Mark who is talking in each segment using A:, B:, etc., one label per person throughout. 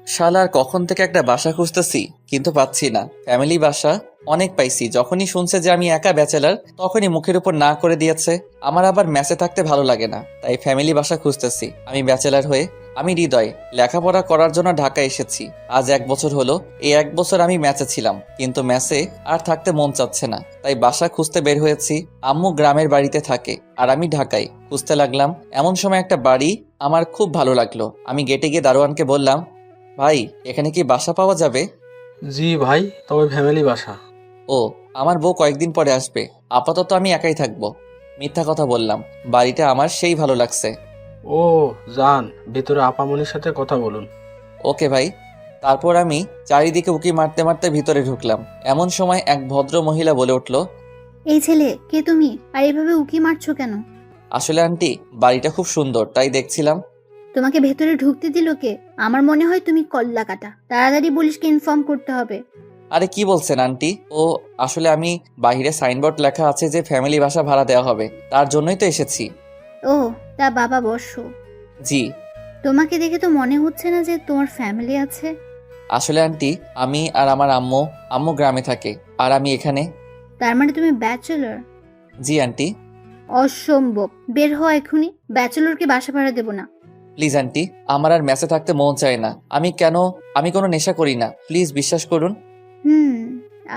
A: শালার কখন থেকে একটা বাসা খুঁজতেছি কিন্তু পাচ্ছি না। ফ্যামিলি বাসা অনেক পাইছি, যখনই শুনছে যে আমি একা ব্যাচেলার তখনই মুখের উপর না করে দিয়েছে। আমার আবার ম্যাচে থাকতে ভালো লাগে না, তাই ফ্যামিলি বাসা খুঁজতেছি। আমি ব্যাচেলার হয়ে, আমি হৃদয়, লেখাপড়া করার জন্য ঢাকা এসেছি। আজ 1 বছর হলো। এই 1 বছর আমি ম্যাচে ছিলাম, কিন্তু ম্যাচে আর থাকতে মন চাচ্ছে না, তাই বাসা খুঁজতে বের হয়েছি। আম্মু গ্রামের বাড়িতে থাকে আর আমি ঢাকায়। খুঁজতে লাগলাম, এমন সময় একটা বাড়ি আমার খুব ভালো লাগলো। আমি গেটে গিয়ে দারোয়ানকে বললাম, ভাই এখানে কি বাসা পাওয়া যাবে?
B: জি ভাই, তবে ফ্যামিলি বাসা।
A: ও, আমার বউ কয়েকদিন পরে আসবে, আপাতত আমি একাই থাকবো। মিথ্যা কথা বললাম, বাড়িটা আমার সেই ভালো লাগছে।
B: ও, যান ভেতরে আপামনির সাথে কথা বলুন।
A: ওকে ভাই। তারপর আমি চারিদিকে উকি মারতে মারতে ভিতরে ঢুকলাম। এমন সময় এক ভদ্র মহিলা বলে উঠল,
C: এই ছেলে, কে তুমি? আর এভাবে উকি মারছো কেন?
A: আসলে আন্টি, বাড়িটা খুব সুন্দর তাই দেখছিলাম।
C: তোমাকে ভেতরে ঢুকতে দিল কে? আমার মনে হয় তুমি কল্লা কাটা। তাড়াতাড়ি পুলিশকে ইনফর্ম করতে হবে।
A: আরে কি বলছেন আন্টি? ও, আসলে আমি বাইরে সাইনবোর্ড লেখা আছে যে ফ্যামিলি বাসা ভাড়া দেওয়া হবে, তার জন্যই তো এসেছি।
C: ও, তা বাবা বসো।
A: জি।
C: তোমাকে দেখে তো মনে হচ্ছে না যে তোমার ফ্যামিলি আছে।
A: আসলে আন্টি, আমি আর আমার আম্মু, আম্মু গ্রামে থাকে আর আমি এখানে।
C: তার মানে তুমি ব্যাচেলর?
A: জি আন্টি।
C: অসম্ভব, বের হও এখনই। ব্যাচেলরকে বাসা ভাড়া দেবো না।
A: প্লিজ আন্টি, আমার আর মেসে থাকতে মন চায় না। আমি কোনো নেশা করি না, প্লিজ বিশ্বাস করুন।
C: হুম,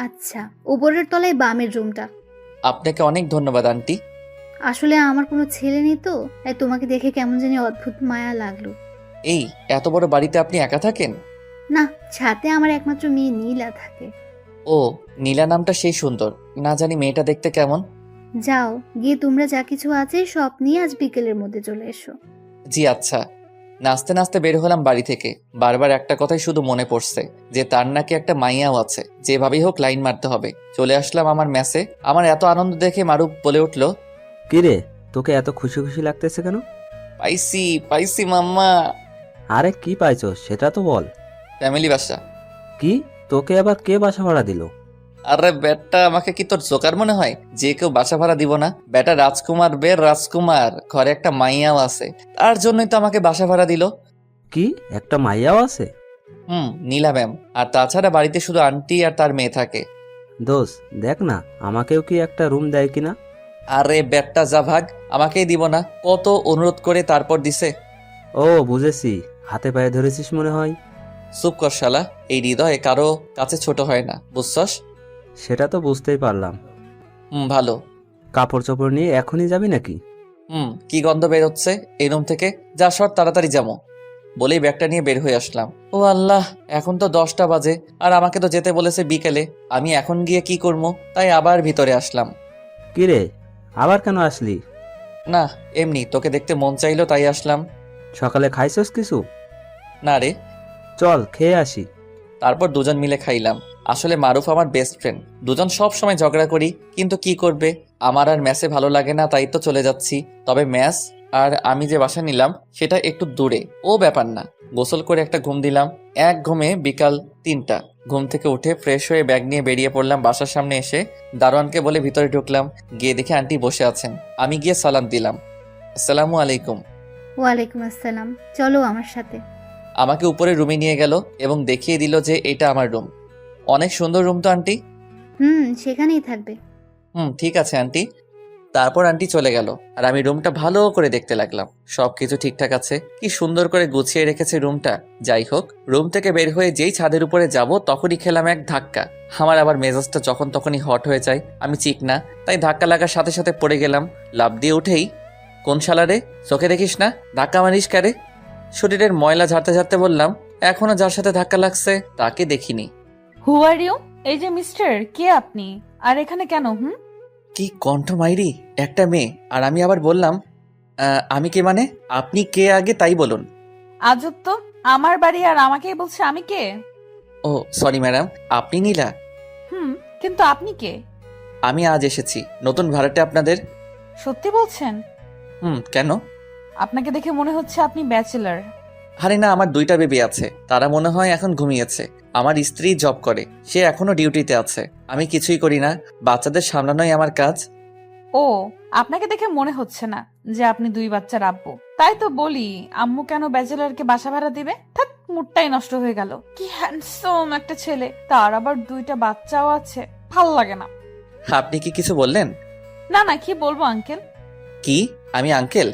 C: আচ্ছা। উপরের তলায় বামের রুমটা।
A: আপনাকে অনেক ধন্যবাদ আন্টি।
C: আসলে আমার কোনো ছেলে নেই তো, তাই তোমাকে দেখে কেমন জানি অদ্ভুত মায়া লাগলো।
A: এই এত বড় বাড়িতে আপনি একা থাকেন?
C: না, ছাদে আমার একমাত্র মেয়ে নীলা থাকে।
A: ও, নীলা নামটা সেই সুন্দর। না জানি মেয়েটা দেখতে কেমন।
C: যাও, গিয়ে তোমরা যা কিছু আছে সব নিয়ে আজ বিকেলের মধ্যে চলে এসো।
A: জি আচ্ছা। নাচতে নাচতে বের হলাম বাড়ি থেকে। বারবার একটা কথাই শুধু মনে পড়ছে, যে তার নাকি একটা মাইয়াও আছে, যেভাবেই হোক লাইন মারতে হবে। চলে আসলাম আমার মেসে। আমার এত আনন্দ দেখে মারুফ বলে উঠল,
D: কিরে, তোকে এত খুশি খুশি লাগতেছে কেন?
A: পাইছি পাইছি মাম্মা।
D: আরে কি পাইছো সেটা তো বল।
A: ফ্যামিলি বাসা।
D: কি? তোকে আবার কে বাসা ভাড়া দিল?
A: আরে বেটা, আমাকে কি তোর জোকার মনে হয় যে কেউ বাসা ভাড়া দিব না? বেটা রাজকুমার, রাজকুমার, ঘরে একটা মাইয়াও আছে, তার জন্যই তো আমাকে বাসা ভাড়া দিল।
D: কি, একটা মাইয়াও আছে?
A: নীলা ম্যাম। আর তাছাড়া বাড়িতে শুধু আন্টি আর তার মেয়ে থাকে।
D: দোষ, দেখ না আমাকেও কি একটা রুম দেয় কিনা।
A: আরে বেটা যা ভাগ, আমাকেই দিব না? কত অনুরোধ করে তারপর দিছে।
D: ও বুঝেছি, হাতে পায়ে ধরেছিস মনে হয়।
A: চুপ কর শালা, এই হৃদয়ে কারো কাছে ছোট হয় না, বুঝছস?
D: সেটা তো বুঝতেই পারলাম।
A: ভালো।
D: কাপড় চোপড় নিয়ে এখনই যাবি নাকি?
A: কি গন্ধ বের হচ্ছে এই রুম থেকে। যা সর, তাড়াতাড়ি যাবো। বলেই ব্যাগটা নিয়ে বের হয়ে আসলাম। ও আল্লাহ, এখন তো 10টা বাজে, আর আমাকে তো যেতে বলেছে বিকেলে। আমি এখন গিয়ে কি করবো? তাই আবার ভিতরে আসলাম।
D: কিরে, আবার কেন আসলি?
A: না, এমনি তোকে দেখতে মন চাইলো তাই আসলাম।
D: সকালে খাইছস কিছু?
A: না রে।
D: চল খেয়ে আসি।
A: তারপর দুজন মিলে খাইলাম। আসলে মারুফ আমার বেস্ট ফ্রেন্ড, দুজন সব সময় ঝগড়া করি, কিন্তু কি করবে, আমার আর ম্যাচে ভালো লাগে না, তাই তো চলে যাচ্ছি। তবে ম্যাচ আর আমি যে বাসা নিলাম সেটা একটু দূরে, ও ব্যাপার না। গোসল করে একটা ঘুম দিলাম। এক ঘুমে বিকাল 3টা। ঘুম থেকে উঠে ফ্রেশ হয়ে ব্যাগ নিয়ে বেরিয়ে পড়লাম। বাসার সামনে এসে দারোয়ানকে বলে ভিতরে ঢুকলাম। গিয়ে দেখে আন্টি বসে আছেন। আমি গিয়ে সালাম দিলাম, আসসালামু আলাইকুম।
C: ওয়ালাইকুম আসসালাম। চলো আমার সাথে।
A: আমাকে উপরে রুমে নিয়ে গেল এবং দেখিয়ে দিল যে এটা আমার রুম। অনেক সুন্দর রুম তো আন্টি?
C: সেখানেই থাকবে।
A: ঠিক আছে আন্টি। তারপর আন্টি চলে গেল আর আমি রুমটা ভালো করে দেখতে লাগলাম। সবকিছু ঠিকঠাক আছে, কি সুন্দর করে গুছিয়ে রেখেছে রুমটা। যাই হোক, রুম থেকে বের হয়ে যেই ছাদের উপরে যাব তখনই খেলাম এক ধাক্কা। আমার আবার মেজাজটা যখন তখনই হট হয়ে যায়, আমি চিক না, তাই ধাক্কা লাগার সাথে সাথে পড়ে গেলাম। লাফ দিয়ে উঠেই, কোন শালারে, চোখে দেখিস না, ধাক্কা মারিস কারে? শরীরের ময়লা ঝাড়তে ঝাড়তে বললাম, এখনো যার সাথে ধাক্কা লাগছে তাকে দেখিনি।
E: হু আর ইউ? এই যে মিস্টার, কে আপনি? আর এখানে কেন?
A: কি কণ্ঠ মাইরি, একটা মেয়ে, আর আমি আবার বললাম, আমি কে মানে? আপনি কে আগে তাই বলুন।
E: আজব তো, আমার বাড়ি আর আমাকেই বলছে আমি কে?
A: ও সরি ম্যাডাম, আপনি নীলা?
E: কিন্তু আপনি কে?
A: আমি আজ এসেছি নতুন ভাড়াটে আপনাদের।
E: সত্যি বলছেন?
A: কেন?
E: আপনাকে দেখে মনে হচ্ছে আপনি ব্যাচেলার।
A: আরে না, আমার 2টা বেবি আছে, তারা মনে হয় এখন ঘুমিয়েছে। আমার স্ত্রী জব করে, সে এখনো ডিউটিতে আছে। আমি কিছুই করি না, বাচ্চাদের সামলানোই আমার কাজ।
E: ও, আপনাকে দেখে মনে হচ্ছে না যে আপনি 2 বাচ্চার আব্বু। তাই তো বলি, আম্মু কেন ব্যাচেলরকে বাসা ভাড়া দিবে? থাক, মুডটাই নষ্ট হয়ে গেল। কি হ্যান্ডসাম একটা ছেলে, তার আবার 2টা বাচ্চাও আছে। ভাল লাগে না।
A: আপনি কি কিছু বললেন?
E: না না, কি বলবো আঙ্কেল।
A: কি? আমি আঙ্কেল?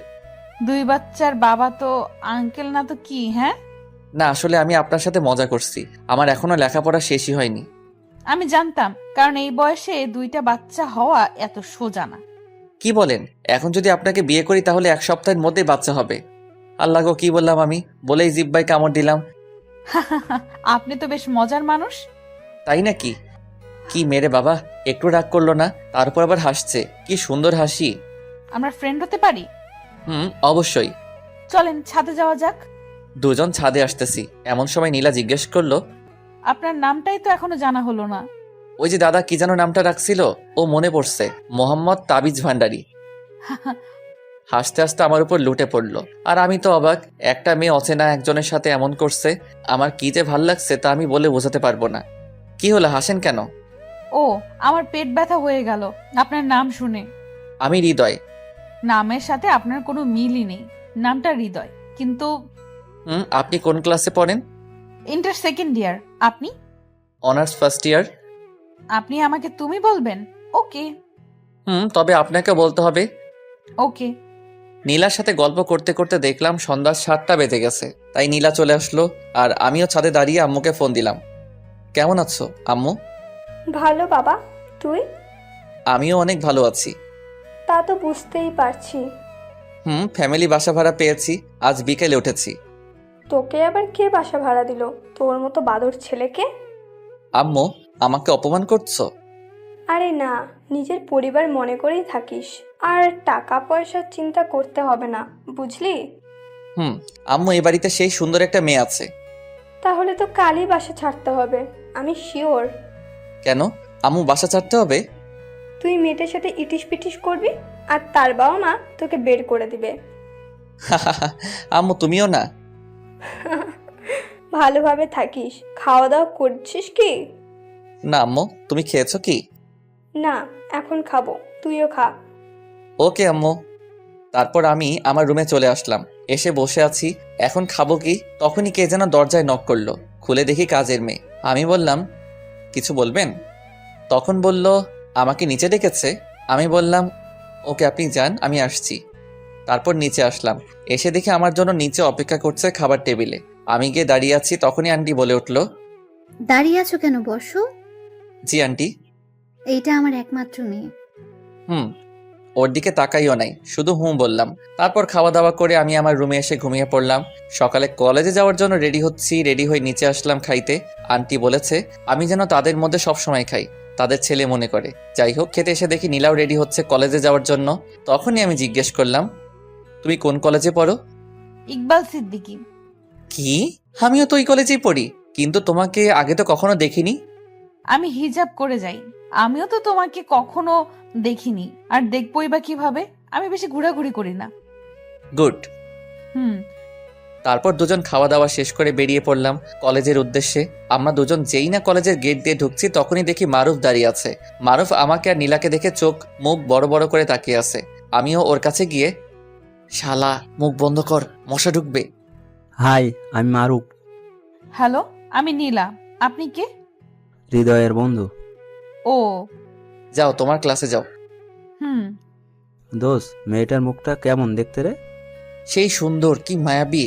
E: 2 বাচ্চার বাবা তো আঙ্কেল না তো কি? হ্যাঁ,
A: না, আসলে আমি আপনার সাথে মজা করছি। আমার এখনো লেখাপড়া শেষই হয়নি।
E: আমি জানতাম, কারণ এই বয়সে 2টা বাচ্চা হওয়া এত সোজা না।
A: কি বলেন? এখন যদি আপনাকে বিয়ে করি তাহলে 1 সপ্তাহের মধ্যেই বাচ্চা হবে। আল্লাহ গো, কি বললাম আমি! বলেই জিব্বায় কামড় দিলাম।
E: আপনি তো বেশ মজার মানুষ।
A: তাই নাকি? কি মেরে বাবা, একটু রাগ করলো না, তারপর আবার হাসছে। কি সুন্দর হাসি।
E: আমরা ফ্রেন্ড হতে পারি?
A: অবশ্যই।
E: চলেন ছাদে যাওয়া যাক।
A: দুজন ছাদে আসতেছি এমন সময় নীলা জিজ্ঞেস করলো,
E: আপনার নামটাই তো এখনো জানা হলো না।
A: ওই যে দাদা কি যেন নামটা রাখছিল, ও মনে পড়ছে, মোহাম্মদ তাবিজ ভান্ডারী। হাসতে হাসতে আমার উপর লুটে পড়লো। আর আমি তো অবাক, একটা মেয়ে অচেনা একজনের সাথে এমন করছে। আমার কি যে ভাল লাগছে তা আমি বলে বোঝাতে পারবো না। কি হলো, হাসেন কেন?
E: ও, আমার পেট ব্যথা হয়ে গেল আপনার নাম শুনে।
A: আমি হৃদয়।
E: নামের সাথে আপনার কোনো মিলই নেই। নামটা হৃদয়, কিন্তু
A: আপনি কোন ক্লাসে পড়েন?
E: Inter second year. আপনি?
A: Honours first year.
E: আপনি আমাকে তুমি বলবেন? ওকে।
A: তবে আপনাকে বলতে হবে।
E: ওকে।
A: নীলার সাথে গল্প করতে করতে দেখলাম সন্ধ্যা 7টা বেজে গেছে। তাই নীলা চলে আসলো আর আমিও ছাদে দাঁড়িয়ে আম্মুকে ফোন দিলাম। কেমন আছো আম্মু?
F: ভালো বাবা, তুই?
A: আমিও অনেক ভালো আছি।
F: তা তো বুঝতেই পারছি।
A: ফ্যামিলি বাসা ভাড়া পেয়েছি, আজ বিকেলে উঠেছি।
F: তোকে আবার কে বাসা ভাড়া দিল? তোর মতো বাদর ছেলেকে?
A: আম্মু, আমাকে অপমান করছো?
F: আরে না, নিজের পরিবার মনে করেই থাকিস। আর টাকা পয়সার চিন্তা করতে হবে না, বুঝলি?
A: আম্মু, এই বাড়িতে সেই সুন্দর একটা মেয়ে আছে।
F: তাহলে তো কালই বাসা ছাড়তে হবে, আমি শিওর।
A: কেন আম্মু, বাসা ছাড়তে হবে?
F: তুই মেয়েটার সাথে ইটিস পিটিস করবি, আর তার বাবা মা তোকে বের করে দিবে।
A: আম্মু, তুমিও না?
F: ভালোভাবে থাকিস। খাওয়া দাওয়া করছিস কি?
A: না আম্মু, তুমি খেয়েছো কি?
F: না, এখন খাবো, তুইও খা।
A: ওকে আম্মু। তারপর আমি আমার রুমে চলে আসলাম। এসে বসে আছি, এখন খাবো কি, তখনই কে যেন দরজায় নক করলো। খুলে দেখি কাজের মেয়ে। আমি বললাম, কিছু বলবেন? তখন বলল, আমাকে নিচে ডেকেছে। আমি বললাম, ওকে আপনি যান, আমি আসছি। তারপর নিচে আসলাম। এসে দেখি আমার জন্য নিচে অপেক্ষা করছে খাবার টেবিলে। আমি গিয়ে দাঁড়িয়ে আছি, তখনই আন্টি বলে উঠল,
C: দাঁড়িয়ে আছো কেন, বসো।
A: জি আন্টি।
C: এইটা আমার একমাত্র মেয়ে।
A: ওর দিকে তাকাইও নাই, শুধু বললাম। তারপর খাওয়া দাওয়া করে আমি আমার রুমে এসে ঘুমিয়ে পড়লাম। সকালে কলেজে যাওয়ার জন্য রেডি হচ্ছি, রেডি হয়ে নিচে আসলাম খাইতে। আন্টি বলেছে আমি যেন তাদের মধ্যে সবসময় খাই, তাদের ছেলে মনে করে। যাই হোক, খেতে এসে দেখি নীলাও রেডি হচ্ছে কলেজে যাওয়ার জন্য। তখনই আমি জিজ্ঞেস করলাম, তুমি কোন কলেজে পড়ো?
E: ইকবাল সিদ্দিকী।
A: কি? আমিও তো ওই কলেজেই পড়ি, কিন্তু তোমাকে আগে তো কখনো দেখিনি।
E: আমি হিজাব করে যাই, আমিও তো তোমাকে কখনো দেখিনি, আর দেখবই বা কিভাবে? আমি বেশি ঘোরাঘুরি করি না।
A: গুড।
E: হুম।
A: তারপর দুজন খাওয়া দাওয়া শেষ করে বেরিয়ে পড়লাম কলেজের উদ্দেশ্যে। আমরা দুজন যেই না কলেজের গেট দিয়ে ঢুকছি, তখনই দেখি মারুফ দাঁড়িয়ে আছে। মারুফ আমাকে আর নীলাকে দেখে চোখ মুখ বড় বড় করে তাকিয়ে আছে। আমিও ওর কাছে গিয়ে, শালা মুখ বন্ধ কর, মশা ঢুকবে।
D: হাই, আমি মারুফ,
E: হ্যালো, আমি নীলা। আপনি কে?
D: হৃদয়ের বন্ধু।
E: ও।
A: যাও তোমার ক্লাসে যাও।
E: হুম।
D: দোষ, মেয়েটার মুখটা কেমন দেখতে রে?
A: সেই সুন্দর, কি মায়াবী।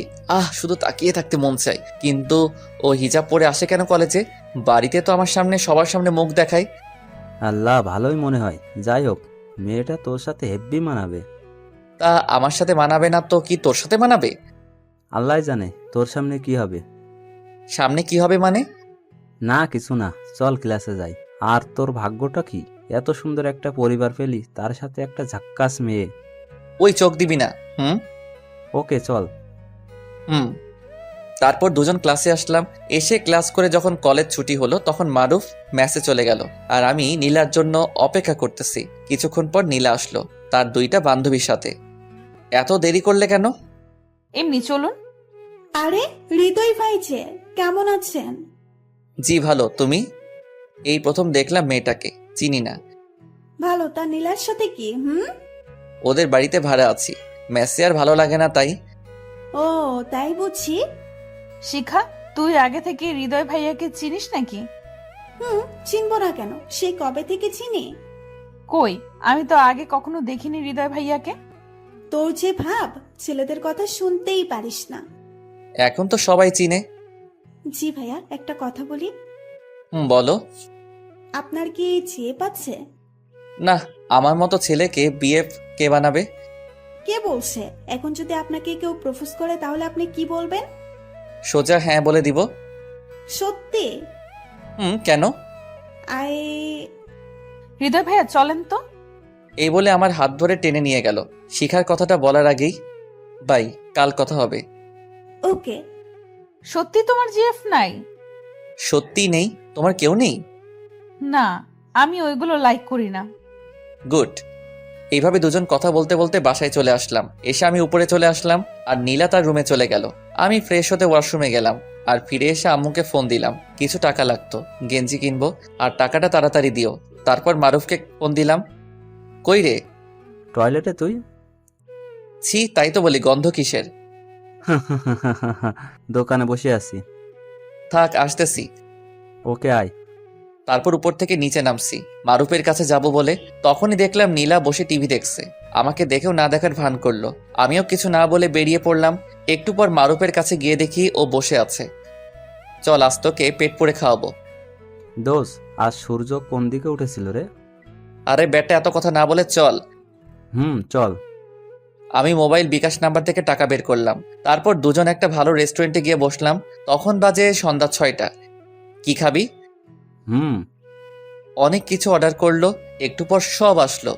A: শুধু তাকিয়ে থাকতে মন চাই। কিন্তু ও হিজাব পরে আসে কেন কলেজে? বাড়িতে তো আমার সামনে সবার সামনে মুখ দেখায়।
D: আল্লাহ, ভালোই মনে হয়। যাই হোক, মেয়েটা তোর সাথে হেব্বি মানাবে।
A: তা আমার সাথে মানাবে না তো কি তোর সাথে মানাবে?
D: আল্লাহ জানে তোর সামনে কি হবে।
A: সামনে কি হবে মানে?
D: না কিছু না, চল ক্লাসে যাই। আর তোর ভাগ্যটা কি, এত সুন্দর একটা পরিবার পেলি, তার সাথে একটা ঝাক্কাস মেয়ে।
A: ওই চোখ দিবি না।
D: ওকে চল।
A: তারপর দুজন ক্লাসে আসলাম। এসে ক্লাস করে যখন কলেজ ছুটি হলো, তখন মারুফ ম্যাসে চলে গেল আর আমি নীলার জন্য অপেক্ষা করতেছি। কিছুক্ষণ পর নীলা আসলো তার 2টা বান্ধবীর সাথে। এত দেরি করলে কেন?
E: এমনি চলুন।
G: আরে হৃদয় ভাই যে, কেমন আছেন?
A: জি ভালো, তুমি? এই প্রথম দেখলাম মেয়েটাকে, চিনি না।
G: ভালো। তা নীলার সাথে কি?
A: ওদের বাড়িতে ভাড়া আছি, মেসে আর ভালো লাগে না তাই।
G: ও তাই বুঝি।
E: শিখা, তুই আগে থেকে হৃদয় ভাইয়াকে চিনিস নাকি?
G: চিনবো না কেন, সে কবে থেকে চিনি।
E: কই, আমি তো আগে কখনো দেখিনি হৃদয় ভাইয়াকে।
G: তোর যে ভাব, ছেলেদের কথা শুনতেই পারিস না।
A: এখন তো সবাই চিনে।
G: জি ভাইয়া, একটা কথা বলি।
A: বলো।
G: আপনার কি চেয়ে পাচ্ছে?
A: না, আমার মতো ছেলেকে বিএফ কে বানাবে?
G: কে বলছে? এখন যদি আপনাকে কেউ প্রপোজ করে তাহলে আপনি কি বলবেন?
A: সোজা হ্যাঁ বলে দিব।
G: সত্যি?
A: কেন?
G: আই
E: হৃদয় ভাইয়া চলেন তো।
A: এই বলে আমার হাত ধরে টেনে নিয়ে গেল। শিখার কথাটা বলার আগেই, বাই, কাল কথা হবে।
G: ওকে।
E: সত্যি তোমার জিএফ নাই?
A: সত্যি নেই? তোমার কেউ নেই?
E: না, আমি ওইগুলো লাইক করি না।
A: গুড। এইভাবে দুজন কথা বলতে বলতে বাসায় চলে আসলাম। এসে আমি উপরে চলে আসলাম আর নীলা তার রুমে চলে গেল। আমি ফ্রেশ হতে ওয়াশরুমে গেলাম আর ফিরে এসে আম্মুকে ফোন দিলাম। কিছু টাকা লাগতো, গেঞ্জি কিনবো, আর টাকাটা তাড়াতাড়ি দিও। তারপর মারুফকে ফোন দিলাম। কই রে?
D: টয়লেটে তুই?
A: ছি, তাই তো বলি, গন্ধ কিসের?
D: দোকানে বসে আছি।
A: থাক, আসতেছি।
D: ওকে আয়।
A: তারপর উপর থেকে নিচে নামছি মারুফের কাছে যাব বলে। তখনই দেখলাম নীলা বসে টিভি দেখছে। আমাকে দেখেও না দেখার ভান করলো। আমিও কিছু না বলে বেরিয়ে পড়লাম। একটু পর মারুফের কাছে গিয়ে দেখি ও বসে আছে। চল, আজ তোকে পেট পুড়ে খাওয়াবো।
D: দোষ, আজ সূর্য কোন দিকে উঠেছিল রে?
A: আরে বেটা, এত কথা না বলে চল।
D: চল।
A: আমি মোবাইল বিকাশ নাম্বার থেকে টাকা বের করলাম। তারপর দুজন একটা ভালো রেস্টুরেন্টে গিয়ে বসলাম। তখন বাজে সন্ধ্যা 6টা। কি খাবি? অনেক কিছু অর্ডার করলো। একটু পর সব আসলো।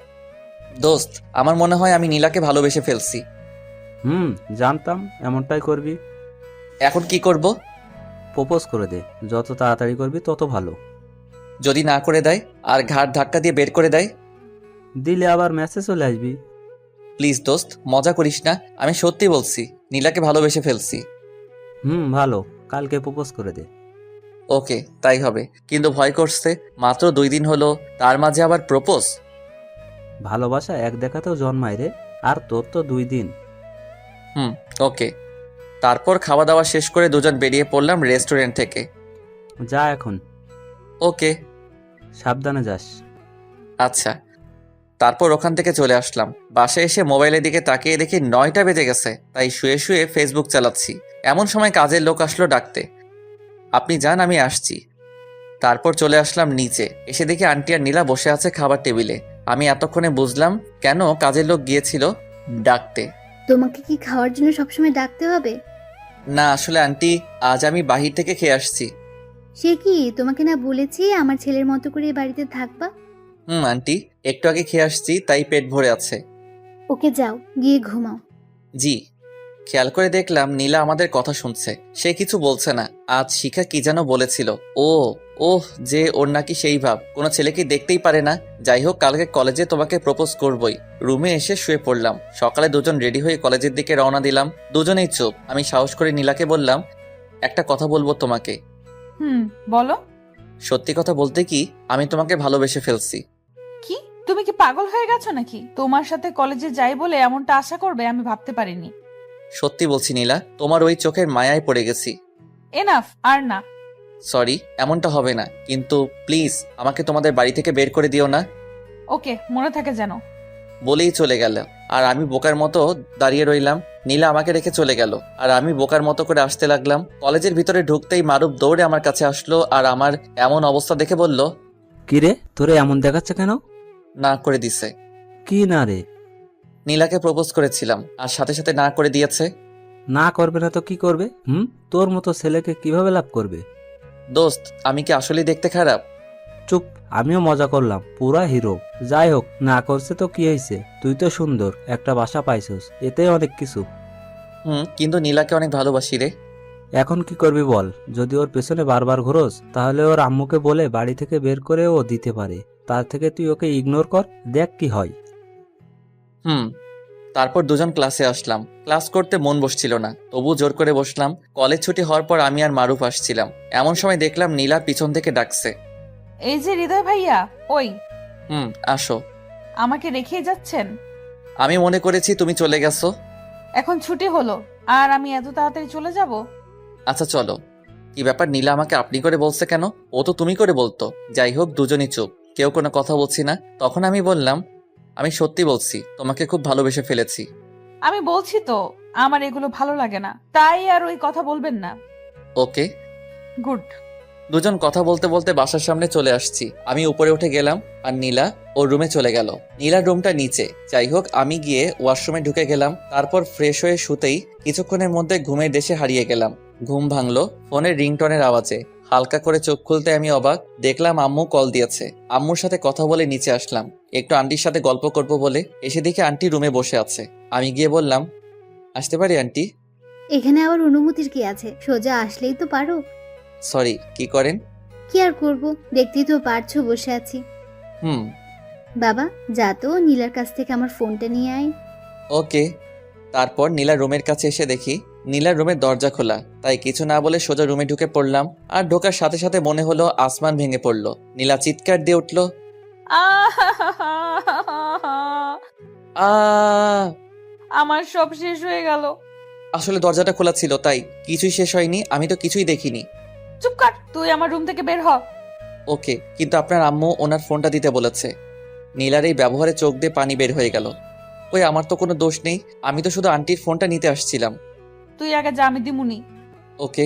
A: দোস্ত, আমার মনে হয় আমি নীলাকে ভালোবেসে ফেলছি।
D: জানতাম এমনটাই করবি।
A: এখন কি করব?
D: প্রপোজ করে দে, যত তাড়াতাড়ি করবি তত ভালো।
A: যদি না করে দেয় আর ঘাড় ধাক্কা দিয়ে বের করে দেয়?
D: দিলে আবার মেসেজ চলে আসবি।
A: প্লিজ দোস্ত, মজা করিস না। আমি সত্যি বলছি, নীলাকে ভালোবেসে ফেলছি।
D: ভালো, কালকে প্রপোজ করে দে।
A: ওকে, তাই হবে। কিন্তু ভয় করছে, মাত্র 2 দিন হলো, তার মাঝে আবার প্রপোজ।
D: ভালোবাসা এক দেখাতেও জন্মায় রে, আর তোর তো 2 দিন।
A: ওকে। তারপর খাওয়া দাওয়া শেষ করে দুজন বেরিয়ে পড়লাম রেস্টুরেন্ট থেকে।
D: যা এখন।
A: ওকে।
D: সাবধানে যাস।
A: আচ্ছা। তারপর ওখান থেকে চলে আসলাম। বাসায় এসে মোবাইলের দিকে তাকিয়ে দেখি 9টা বেজে গেছে। তাই শুয়ে শুয়ে ফেসবুক চালাচ্ছি। এমন সময় কাজের লোক আসলো ডাকতে। আপনি যান, আমি আসছি। তারপর চলে আসলাম নিচে। এসে দেখি আন্টি আর নীলা বসে আছে খাবার টেবিলে। আমি এতক্ষণে বুঝলাম কেন কাজের লোক গিয়েছিল ডাকতে।
C: তোমাকে কি খাওয়ার জন্য সবসময় ডাকতে হবে?
A: না আসলে আন্টি, আজ আমি বাহির থেকে খেয়ে আসছি।
C: সে কি, তোমাকে না বলেছি আমার ছেলের মতো করে এ বাড়িতে থাকবা?
A: আন্টি, একটু আগে খেয়ে আসছি, তাই পেট ভরে আছে।
C: ওকে যাও, গিয়ে ঘুমাও।
A: জি। খেয়াল করে দেখলাম নীলা আমাদের কথা শুনছে। সে কিছু বলছে না। আজ শিখা কি যেন বলেছিল। ওহ, যে ওর নাকি সেই ভাব, কোনো ছেলে কি দেখতেই পারে না। যাই হোক, কালকে কলেজে তোমাকে প্রপোজ করবই। রুমে এসে শুয়ে পড়লাম। সকালে দুজন রেডি হয়ে কলেজের দিকে রওনা দিলাম। দুজনেই চুপ। আমি সাহস করে নীলাকে বললাম, একটা কথা বলবো তোমাকে।
E: বলো।
A: সত্যি কথা বলতে কি, আমি তোমাকে ভালোবেসে ফেলছি।
E: কি, তুমি কি পাগল হয়ে গেছো নাকি? তোমার সাথে কলেজে যাই বলে এমনটা আশা করবে আমি ভাবতে পারিনি।
A: সত্যি বলছি নীলা, তোমার ওই চোখের মায়ায় পড়ে গেছি।
E: এনাফ, আর না।
A: সরি, এমনটা হবে না, কিন্তু প্লিজ আমাকে তোমাদের বাড়ি থেকে বের করে দিও না।
E: ওকে, মনে থাকে যেন।
A: বলেই চলে গেল। আর আমি বোকার মতো দাঁড়িয়ে রইলাম। নীলা আমাকে রেখে চলে গেল আর আমি বোকার মতো করে আসতে লাগলাম। কলেজের ভিতরে ঢুকতেই মারুফ দৌড়ে আমার কাছে আসলো আর আমার এমন অবস্থা দেখে বলল,
D: কিরে, তোরে এমন দেখাচ্ছে কেন?
A: না করে দিছে।
D: কি না রে?
A: নীলাকে প্রপোজ করেছিলাম আর সাথে সাথে না করে দিয়েছে।
D: না করবে না তো কি করবে? তোর মতো ছেলেকে কিভাবে লাভ করবে?
A: দোস্ত, আমি কি আসলেই দেখতে খারাপ?
D: চুপ, আমিও মজা করলাম, পুরা হিরো। যাই হোক, না করছে তো কি হয়েছে? তুই তো সুন্দর, একটা বাসা পাইছস, এতে অনেক কিছু।
A: কিন্তু নীলাকে অনেক ভালোবাসি রে।
D: এখন কি করবি বল? যদি ওর পেছনে বারবার ঘোরস তাহলে ওর আম্মুকে বলে বাড়ি থেকে বের করে ও দিতে পারে। তার থেকে তুই ওকে ইগনোর কর, দেখ কি হয়।
A: তারপর দুজন ক্লাসে আসলাম। ক্লাস করতে মন বসছিল না, তবু জোর করে বসলাম। কলেজ ছুটি হওয়ার পর আমি আর মারুফ আসছিলাম। এমন সময় দেখলাম নীলা পিছন থেকে ডাকছে,
E: এই যে হৃদয় ভাইয়া, ওই
A: আসো।
E: আমাকে রেখে যাচ্ছেন?
A: আমি মনে করেছি তুমি চলে গেছো।
E: এখন ছুটি হলো আর আমি এত তাড়াতাড়ি চলে যাব?
A: আচ্ছা চলো। কি ব্যাপার, নীলা আমাকে আপনি করে বলছে কেন? ও তো তুমি করে বলতো। যাই হোক, দুজনই চুপ, কেউ কোনো কথা বলছি না। তখন আমি বললাম, আমি সত্যি বলছি, তোমাকে খুব ভালোবেসে ফেলেছি।
E: আমি বলছি তো আমার এগুলো ভালো লাগে না, তাই আর ওই কথা বলবেন না।
A: ওকে।
E: গুড।
A: দুজন কথা বলতে বলতে বাসার সামনে চলে আসছি। আমি উপরে উঠে গেলাম আর নীলা ওর রুমে চলে গেল। নীলার রুমটা নিচে। যাই হোক, আমি গিয়ে ওয়াশরুমে ঢুকে গেলাম। তারপর ফ্রেশ হয়ে শুতেই কিছুক্ষণের মধ্যে ঘুমের দেশে হারিয়ে গেলাম। ঘুম ভাঙলো ফোনের রিংটনের আওয়াজে। হালকা করে চোখ খুলতে আমি অবাক, দেখলাম আম্মু কল দিয়েছে। আম্মুর সাথে কথা বলে নিচে আসলাম, একটু আন্টির সাথে গল্প করব বলে। এসে দেখি আন্টি রুমে বসে আছে। আমি গিয়ে বললাম, আসতে পারি আন্টি?
C: এখানে আবার অনুমতির কি আছে, সোজা আসলেই তো পারো।
A: সরি, কি করেন?
C: কি আর করব, দেখতেই তো পারছো বসে আছি।
A: হুম।
C: বাবা যা তো নীলার কাছ থেকে আমার ফোনটা নিয়ে আয়।
A: ওকে। তারপর নীলার রুমের কাছে এসে দেখি নীলার রুমের দরজা খোলা। তাই কিছু না বলে সোজা রুমে ঢুকে পড়লাম। আর ঢোকার সাথে সাথে মনে হলো আসমান ভেঙে পড়লো। নীলা চিৎকার দিয়ে উঠলো, আ
E: আমার সব শেষ হয়ে গেল।
A: আসলে দরজাটা খোলা ছিল, তাই কিছুই শেষ হয়নি। আমি তো কিছুই দেখিনি।
E: চুপ কর, তুই আমার রুম থেকে বের হ।
A: ওকে, কিন্তু আপনার আম্মু ওনার ফোনটা দিতে বলেছে। নীলার এই ব্যবহারে চোখ দিয়ে পানি বের হয়ে গেল। ওই আমার তো কোনো দোষ নেই, আমি তো শুধু আন্টির ফোনটা নিতে আসছিলাম।
E: তুই আগে যা, আমি দিমুনি।
A: ওকে।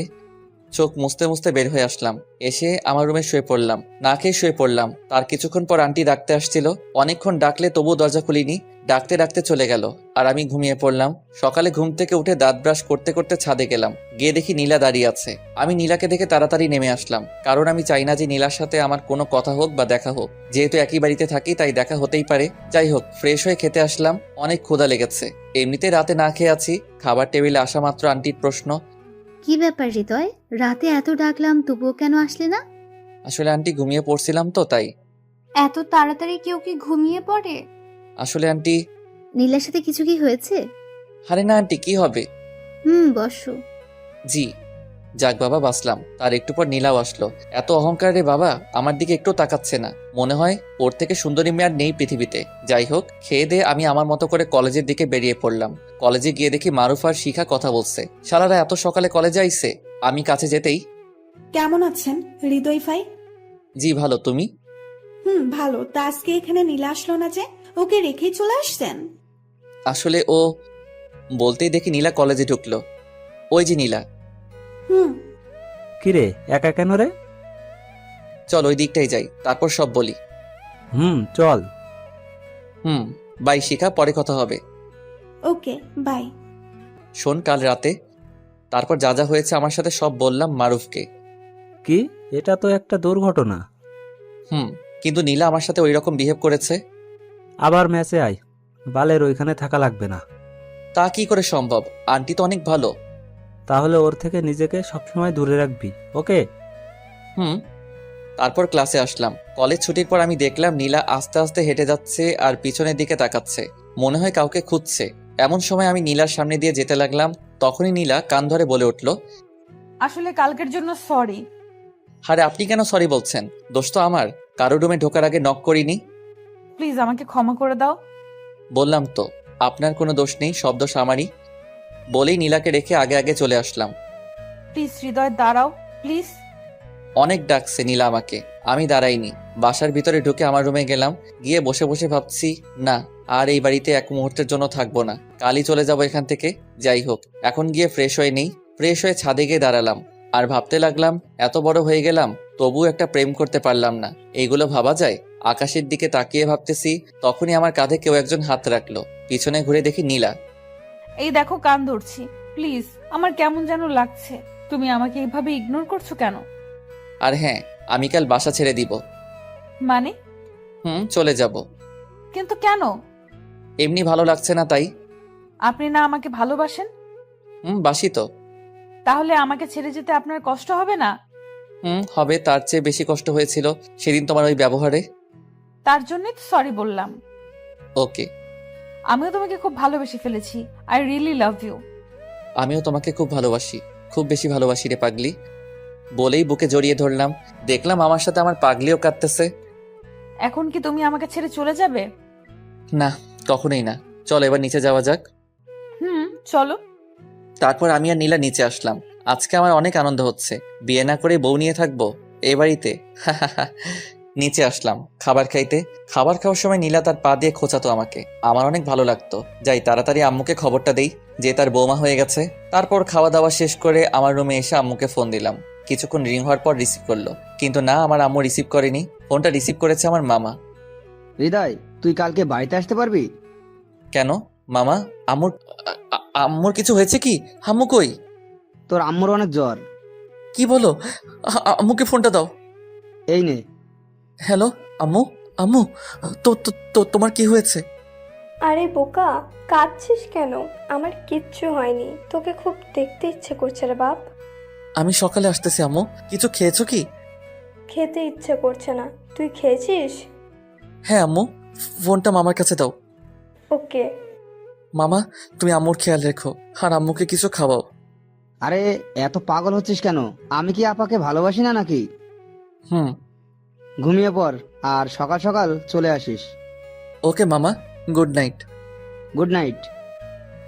A: চোখ মুছতে মুছতে বের হয়ে আসলাম। এসে আমার রুমে শুয়ে পড়লাম, না খেয়ে শুয়ে পড়লাম। তার কিছুক্ষণ পর আন্টি ডাকতে আসছিল। অনেকক্ষণ ডাকলে তবুও দরজা খুলিনি। ডাকতে ডাকতে চলে গেল আর আমি ঘুমিয়ে পড়লাম। সকালে ঘুম থেকে উঠে দাঁত ব্রাশ করতে করতে ছাদে গেলাম। গিয়ে দেখি নীলা দাঁড়িয়ে আছে। আমি নীলাকে দেখে তাড়াতাড়ি নেমে আসলাম, কারণ আমি চাই না যে নীলার সাথে আমার কোনো কথা হোক বা দেখা হোক। যেহেতু একই বাড়িতে থাকি তাই দেখা হতেই পারে। যাই হোক, ফ্রেশ হয়ে খেতে আসলাম। অনেক ক্ষুধা লেগেছে। এমনিতে রাতে না খেয়ে আছি। খাবার টেবিলে আসা মাত্র আন্টির প্রশ্ন,
C: কি ব্যাপার হৃদয়, রাতে এত ডাকলাম তবুও কেন আসলে না?
A: আসলে আন্টি ঘুমিয়ে পড়ছিলাম তো তাই।
H: এত তাড়াতাড়ি কেউ কি ঘুমিয়ে পড়ে?
A: আসলে আন্টি,
C: নীলার সাথে কিছু কি হয়েছে?
A: আরে না আন্টি, কি হবে?
C: বসো।
A: জি। যাক বাবা, বাঁচলাম। তার একটু পর নীলাও আসলো। এত অহংকার রে বাবা, আমার দিকে একটু তাকাচ্ছে না। মনে হয় ওর থেকে সুন্দরী মেয়ে আর নেই পৃথিবীতে। যাই হোক, খেয়ে দিয়ে আমি আমার মতো করে কলেজের দিকে বেরিয়ে পড়লাম। কলেজে গিয়ে দেখি মারুফ আর শিখা কথা বলছে। শালারা এত সকালে কলেজে আইছে। আমি কাছে যেতেই,
G: কেমন আছেন হৃদয় ভাই?
A: জি ভালো, তুমি?
G: ভালো। তা আজকে এখানে নীলা আসলো না যে, ওকে রেখেই চলে আসছেন?
A: আসলে ও, বলতেই দেখি নীলা কলেজে ঢুকলো। ওই যে নীলা।
G: হুম।
D: কিরে, একা কেন রে?
A: চল ওই দিকটাই যাই, তারপর সব বলি।
D: চল।
A: বাই শিখা, পরে কথা হবে।
G: ওকে, বাই।
A: শোন, কাল রাতে তারপর যা যা হয়েছে আমার সাথে সব বললাম মারুফকে।
D: কি? এটা তো একটা দুর্ঘটনা।
A: কিন্তু নীলা আমার সাথে ওই রকম বিহেভ করেছে।
D: আবার ম্যাচে আয়, বালের ওইখানে থাকা লাগবে না।
A: তা কি করে সম্ভব? আন্টি তো অনেক ভালো।
D: তাহলে ওর থেকে নিজেকে সবসময় দূরে রাখবি, ওকে?
A: তারপর ক্লাসে আসলাম। কলেজ ছুটির পর আমি দেখলাম নীলা আস্তে আস্তে হেঁটে যাচ্ছে আর পিছনের দিকে তাকাচ্ছে, মনে হয় কাউকে খুঁজছে। এমন সময় আমি নীলার সামনে দিয়ে যেতে লাগলাম। তখনই নীলা কান ধরে বলে উঠল,
E: আসলে কালকের জন্য সরি।
A: আরে আপনি কেন সরি বলছেন? দোষ তো আমার। কারো রুমে ঢোকার আগে নক করিনি।
E: প্লিজ আমাকে ক্ষমা করে দাও।
A: বললাম তো, আপনার কোনো দোষ নেই, সব দোষ আমারই। বলেই নীলাকে রেখে আগে আগে চলে আসলাম।
E: প্লিজ হৃদয় দাঁড়াও, প্লিজ।
A: অনেক ডাকছে নীলা আমাকে, আমি দাঁড়াইনি। বাসার ভিতরে ঢুকে আমার রুমে গেলাম। গিয়ে বসে বসে ভাবছি, না আর এই বাড়িতে এক মুহূর্তের জন্য থাকবো না, কালই চলে যাব এখান থেকে। যাই হোক, এখন গিয়ে ফ্রেশ হয়ে নেই। ফ্রেশ হয়ে ছাদে গিয়ে দাঁড়ালাম আর ভাবতে লাগলাম, এত বড় হয়ে গেলাম তবু একটা প্রেম করতে পারলাম না। এইগুলো ভাবা যায়? আকাশের দিকে তাকিয়ে ভাবতেছি, তখনই আমার কাঁধে কেউ একজন হাত রাখলো। পিছনে ঘুরে দেখি নীলা।
E: এই দেখো, কান ধরছি, প্লিজ। আমার কেমন যেন লাগছে। তুমি আমাকে এইভাবে ইগনোর করছো কেন?
A: আর হ্যাঁ, আমি কাল বাসা ছেড়ে দিব।
E: মানে?
A: চলে যাব।
E: কিন্তু কেন?
A: এমনি ভালো লাগছে না তাই।
E: আপনি না আমাকে ভালোবাসেন?
A: বাসি তো।
E: তাহলে আমাকে ছেড়ে যেতে আপনার কষ্ট হবে না?
A: হবে, তার চেয়ে বেশি কষ্ট হয়েছিল সেদিন তোমার ওই ব্যবহারে।
E: তার জন্যই তো সরি বললাম।
A: ওকে।
E: আমিও তোমাকে খুব ভালোবেসে ফেলেছি। I really love you.
A: আমিও তোমাকে খুব ভালোবাসি, খুব বেশি ভালোবাসি রে পাগলি। বলেই বুকে জড়িয়ে ধরলাম। দেখলাম আমার সাথে আমার পাগলিও কাঁদতেছে।
E: এখন কি তুমি আমাকে ছেড়ে চলে যাবে?
A: না, কখনোই না। চলো এবার নিচে যাওয়া যাক।
E: চলো।
A: তারপর আমি আর নীলা নিচে আসলাম। আজকে আমার অনেক আনন্দ হচ্ছে, বিয়ে না করে বউ নিয়ে থাকবো এই বাড়িতে। নিচে আসলাম খাবার খাইতে। খাবার খাওয়ার সময় নীলা তার পা দিয়ে খোঁচাতো আমাকে, আমার অনেক ভালো লাগতো। যাই তাড়াতাড়ি আম্মুকে খবরটা দেই যে তার বৌমা হয়ে গেছে। তারপর খাওয়া দাওয়া শেষ করে আমার রুমে এসে আম্মুকে ফোন দিলাম। কিছুক্ষণ রিং হওয়ার পর রিসিভ করলো, কিন্তু না, আমার আম্মু রিসিভ করেনি। ফোনটা রিসিভ করেছে আমার মামা।
I: হৃদয়, তুই কালকে বাড়িতে আসতে পারবি?
A: কেন মামা? আম্মুর আম্মুর কিছু হয়েছে কি? আম্মু কই?
I: তোর আম্মুর অনেক জ্বর।
A: কি বলো? আম্মুকে ফোনটা দাও।
I: এই নে।
A: হ্যালো আম্মু। আম্মু, তো তো তো- তোমার কি হয়েছে?
F: আরে বোকা, কাঁদছিস কেন? আমার কিচ্ছু হয়নি, তোকে খুব দেখতে ইচ্ছে করছে রে বাপ।
A: আমি সকালে আসতেছি আম্মু। কিছু খেয়েছো কি?
F: খেতে ইচ্ছে করছে না, তুই খেয়েছিস?
A: হ্যাঁ আম্মু, ফোনটা মামার কাছে দাও।
F: ওকে।
A: মামা, তুমি আম্মুর খেয়াল রেখো আর আম্মুকে কিছু খাওয়াও।
I: আরে এত পাগল হচ্ছিস কেন? আমি কি আপাকে ভালোবাসি না নাকি?
A: হুম।
I: ঘুমিয়ে পড় আর সকাল সকাল চলে আসিস।
A: ওকে মামা, গুড নাইট।
I: Good night.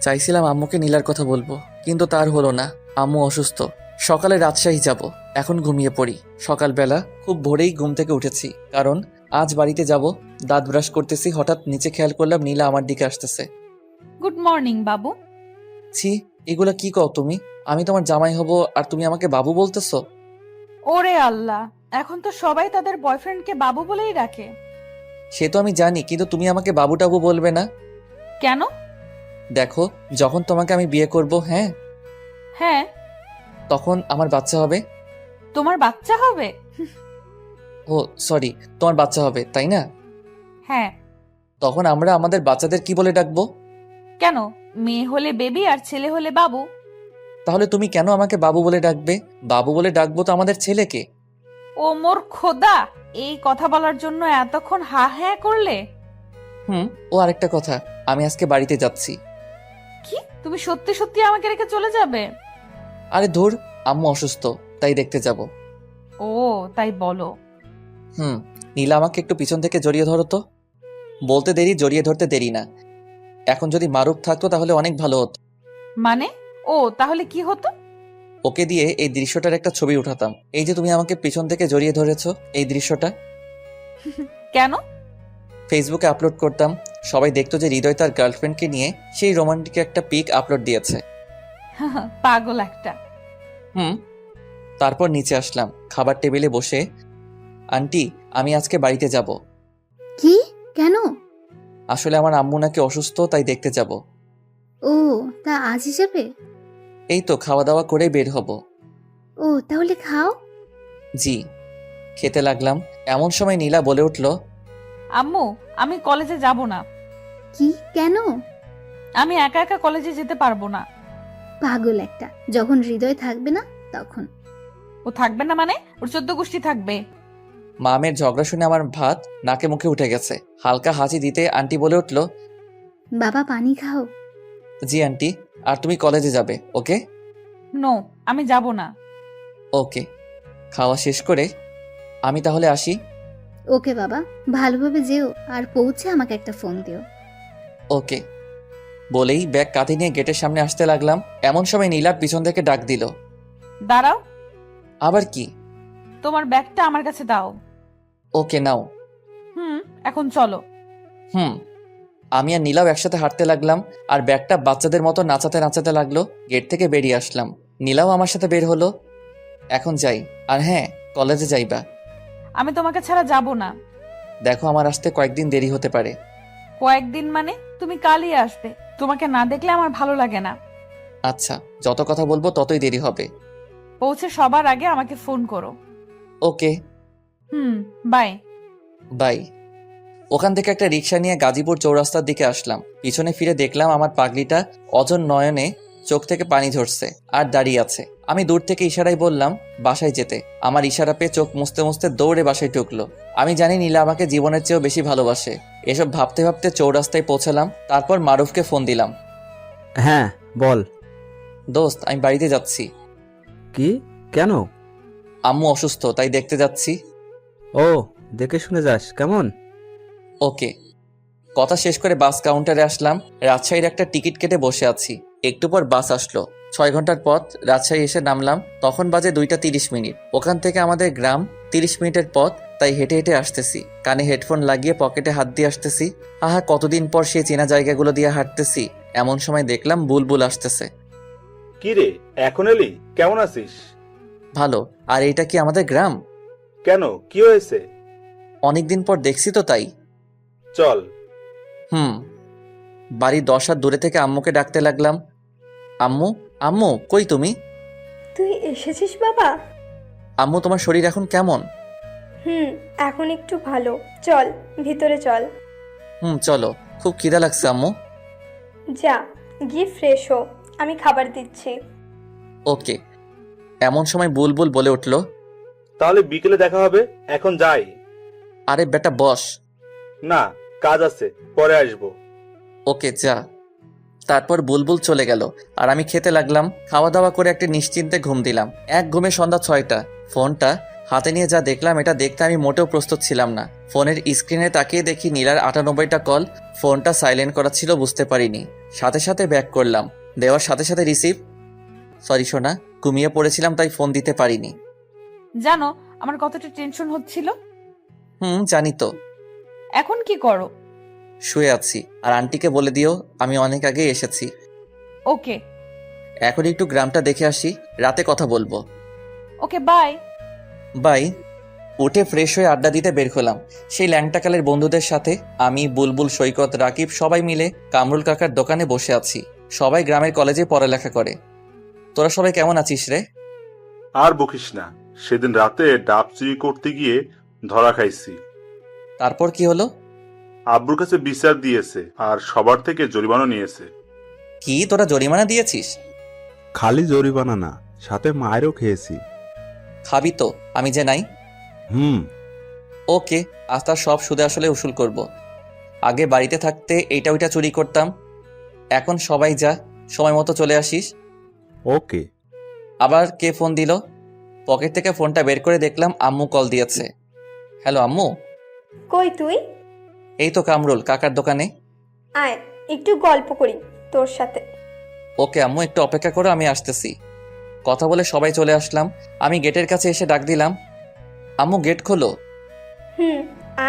A: চাইছিলাম আম্মুকে নীলার কথা বলবো, কিন্তু তার হলো না। আম্মু অসুস্থ। সকালে রাজশাহী যাব, এখন ঘুমিয়ে পড়ি। সকালবেলা খুব ভোরেই ঘুম থেকে উঠেছি, কারণ আজ বাড়িতে যাব। দাঁত ব্রাশ করতেছি, হঠাৎ নিচে খেয়াল করলাম নীলা আমার দিকে আসতেছে।
E: গুড মর্নিং বাবু।
A: ছি, এগুলা কি কও তুমি? আমি তোমার জামাই হব আর তুমি আমাকে বাবু বলতেছো?
E: ওরে আল্লাহ, এখন তো সবাই তাদের বয়ফ্রেন্ডকে বাবু বলেই ডাকে।
A: সে তো আমি জানি, কিন্তু তুমি আমাকে বাবু টাবু বলবে না।
E: কেন?
A: দেখো, যখন তোমাকে আমি বিয়ে করব, হ্যাঁ,
E: হ্যাঁ।
A: তখন আমার বাচ্চা হবে।
E: তোমার বাচ্চা হবে?
A: ও সরি, তোমার বাচ্চা হবে তাই না?
E: হ্যাঁ।
A: তখন আমরা আমাদের বাচ্চাদের কি বলে ডাকবো?
E: কেন, মেয়ে হলে বেবি আর ছেলে হলে বাবু।
A: তাহলে তুমি কেন আমাকে বাবু বলে ডাকবে? বাবু বলে ডাকবো তো আমাদের ছেলেকে।
E: ও মোর খোদা, এই কথা বলার জন্য এতক্ষণ হা হ্যাঁ করলে?
A: ও আরেকটা কথা, আমি আজকে বাড়িতে যাচ্ছি।
E: কি, তুমি সত্যি সত্যি আমাকে রেখে চলে যাবে?
A: আরে ধুর, আম্মু অসুস্থ, তাই দেখতে যাব।
E: ও তাই বলো।
A: নীলা আমাকে একটু পিছন থেকে জড়িয়ে ধরো তো। বলতে দেরি, জড়িয়ে ধরতে দেরি না। এখন যদি মারুফ থাকতো তাহলে অনেক ভালো হতো।
E: মানে? ও তাহলে কি হতো?
A: ওকে দিয়ে এই দৃশ্যটার একটা ছবি উঠাতাম। এই যে তুমি আমাকে পিছন থেকে জড়িয়ে ধরেছো, এই দৃশ্যটা
E: কেন?
A: ফেসবুকে আপলোড করতাম। সবাই দেখতো যে হৃদয় তার গার্লফ্রেন্ডকে নিয়ে সেই রোমান্টিক একটা পিক আপলোড দিয়েছে।
E: পাগল একটা।
A: তারপর নিচে আসলাম, খাবার টেবিলে বসে। আন্টি, আমি আজকে বাড়িতে যাব।
C: কি? কেন?
A: আসলে আমার আম্মু নাকি অসুস্থ, তাই দেখতে যাব।
C: ও, তা আজ হিসেবে?
A: এই তো খাওয়া দাওয়া করে বের হব।
C: ও তাহলে খাও।
A: জি। খেতে লাগলাম, এমন সময় নীলা বলে উঠল,
E: আম্মু, আমি কলেজে যাব না।
C: কি? কেন?
E: আমি একা একা কলেজে যেতে পারবো না।
C: পাগল একটা, যখন হৃদয় থাকবে না তখন।
E: ও থাকবে না মানে? ওর 14 গোষ্ঠী থাকবে।
A: মামের ঝগড়া শুনে আমার ভাত নাকে মুখে উঠে গেছে। হালকা হাসি দিতে আন্টি বলে উঠল,
C: বাবা পানি খাও।
A: জি আন্টি, আর তুমি কলেজে যাবে, ওকে?
E: নো, আমি যাব না।
A: ওকে। খাওয়া শেষ করে আমি তাহলে আসি।
C: ওকে বাবা, ভালোভাবে যেও আর পৌঁছে আমাকে একটা ফোন দিও।
A: ওকে। বলেই ব্যাগ কাঁধে নিয়ে গেটের সামনে আসতে লাগলাম। এমন সময় নীলা পিছন থেকে ডাক দিল।
E: দাঁড়াও,
A: আবার কি?
E: তোমার ব্যাগটা আমার কাছে দাও।
A: ওকে নাও।
E: এখন চলো।
A: আমি আর নীলাও একসাথে হাঁটতে লাগলাম, আর ব্যাগটা বাচ্চাদের মতো নাচাতে নাচাতে লাগলো। গেট থেকে বেরিয়ে আসলাম, নীলাও আমার সাথে বের হলো। এখন যাই, আর হ্যাঁ, কলেজে যাইবা।
E: আমি তোমাকে ছাড়া যাব না।
A: দেখো, আমার আসতে কয়েকদিন দেরি হতে পারে।
E: কয়েকদিন মানে? তুমি কালই আসবে। তোমাকে না দেখলে আমার ভালো লাগে না।
A: আচ্ছা, যত কথা বলবো ততই দেরি হবে।
E: পৌঁছে সবার আগে আমাকে ফোন করো।
A: ওকে।
E: বাই।
A: বাই। ওখান থেকে একটা রিক্সা নিয়ে গাজীপুর চৌরাস্তার দিকে আসলাম। পিছনে ফিরে দেখলাম আমার পাগলিটা অজন নয়নে চোখ থেকে পানি ঝরছে আর দাঁড়িয়ে আছে। আমি দূর থেকে ইশারায় বললাম বাসায় যেতে। আমার ইশারা পেয়ে চোখ মুছতে মুছতে দৌড়ে বাসায় ঢুকলো। আমি জানি নীলা আমাকে জীবনের চেয়েও বেশি ভালোবাসে। এসব ভাবতে ভাবতে চৌরাস্তায় পৌঁছালাম। তারপর মারুফকে ফোন দিলাম।
D: হ্যাঁ বল।
A: দোস্ত, আমি বাড়িতে যাচ্ছি।
D: কি? কেন?
A: আম্মু অসুস্থ, তাই দেখতে যাচ্ছি।
D: ও, দেখে শুনে যাস কেমন?
A: ওকে। কথা শেষ করে বাস কাউন্টারে আসলাম। রাজশাহীর একটা টিকিট কেটে বসে আছি। একটু পর বাস আসলো। 6 ঘন্টার পথ রাজশাহী এসে নামলাম। তখন বাজে 2:30। ওখান থেকে আমাদের গ্রাম 30 মিনিটের পথ, তাই হেঁটে হেঁটে আসতেছি। কানে হেডফোন লাগিয়ে পকেটে হাত দিয়ে আসতেছি। আহা, কতদিন পর সেই চেনা জায়গাগুলো দিয়ে হাঁটতেছি। এমন সময় দেখলাম বুলবুল আসতেছে।
J: কি রে, এখন এলি? কেমন আছিস?
A: ভালো। আর এইটা কি আমাদের গ্রাম?
J: কেন, কি হয়েছে?
A: অনেকদিন পর দেখছি তো তাই।
J: চল।
A: বাড়ির 10 হাত দূরে থেকে আম্মুকে ডাকতে লাগলাম। আম্মু, আম্মু, কই তুমি?
F: তুই এসেছিস বাবা?
A: আম্মু, তোমার শরীর এখন কেমন?
F: এখন একটু ভালো। চল ভিতরে চল।
A: চলো। খুব খিদা লাগছে আম্মু।
F: যা, গিয়ে ফ্রেশ হো, আমি খাবার দিচ্ছি।
A: ওকে। এমন সময় বুলবুল বলে উঠল,
J: তাহলে বিকেলে দেখা হবে, এখন যাই।
A: আরে বেটা বস।
J: না, কাজ আছে, পরে আসবো।
A: ওকে, যা। তারপর বুলবুল চলে গেল আর আমি খেতে লাগলাম। খাওয়া দাওয়া করে একটা নিশ্চিন্তে ঘুম দিলাম। এক ঘুমে সন্ধ্যা 6টা। ফোনটা হাতে নিয়ে যা দেখলাম, এটা দেখতে আমি মোটেও প্রস্তুত ছিলাম না। ফোনের স্ক্রিনে তাকিয়ে দেখি নীলার 98টা কল। ফোনটা সাইলেন্ট করা ছিল, বুঝতে পারিনি। সাথে সাথে ব্যাক করলাম। দেওয়ার সাথে সাথে রিসিভ। সরি সোনা, ঘুমিয়ে পড়েছিলাম তাই ফোন দিতে পারিনি।
E: জানো আমার কতটা টেনশন হচ্ছিল।
A: জানি তো।
E: এখন কি করো?
A: শুয়ে আছি। আর আন্টিকে বলে দিও আমি অনেক আগে এসেছি।
E: ওকে।
A: এখন একটু গ্রামটা দেখে আসি, রাতে কথা বলবো।
E: ওকে, বাই।
A: বাই। উঠে ফ্রেশ হয়ে আড্ডা দিতে বের হলাম সেই ল্যাংটাকালের বন্ধুদের সাথে। আমি, বুলবুল, সৈকত, রাকিব সবাই মিলে কামরুল কাকার দোকানে বসে আছি। সবাই গ্রামের কলেজে পড়ালেখা করে। তোরা সবাই কেমন আছিস রে?
J: আর বকিস না, সেদিন রাতে ডাব চুরি করতে গিয়ে ধরা খাইছি।
A: তারপর কি হলো?
J: আব্বুর কাছে বিচার দিয়েছে আর সবার থেকে জরিমানা নিয়েছে।
A: কি, তোরা জরিমানা দিয়েছিস?
K: খালি জরিমানা না, সাথে মায়েরও খেয়েছি।
A: খাবি তো, আমি যে নাই।
K: হুম।
A: ওকে, আজ তার সব সুদে আসলে উসুল করব। আগে বাড়িতে থাকতে এইটা ওইটা চুরি করতাম। এখন সবাই যা, সময় মতো চলে আসিস।
K: ওকে।
A: আবার কে ফোন দিল? পকেট থেকে ফোনটা বের করে দেখলাম আম্মু কল দিয়েছে। হ্যালো আম্মু।
F: কই তুই?
A: এই তো কামরুল কাকার দোকানে।
F: আয় একটু গল্প করি তোর সাথে।
A: ওকে আম্মু, একটু অপেক্ষা করো, আমি আসতেছি। কথা বলে সবাই চলে আসলাম। আমি গেটের কাছে এসে ডাক দিলাম, আম্মু গেট খোলো।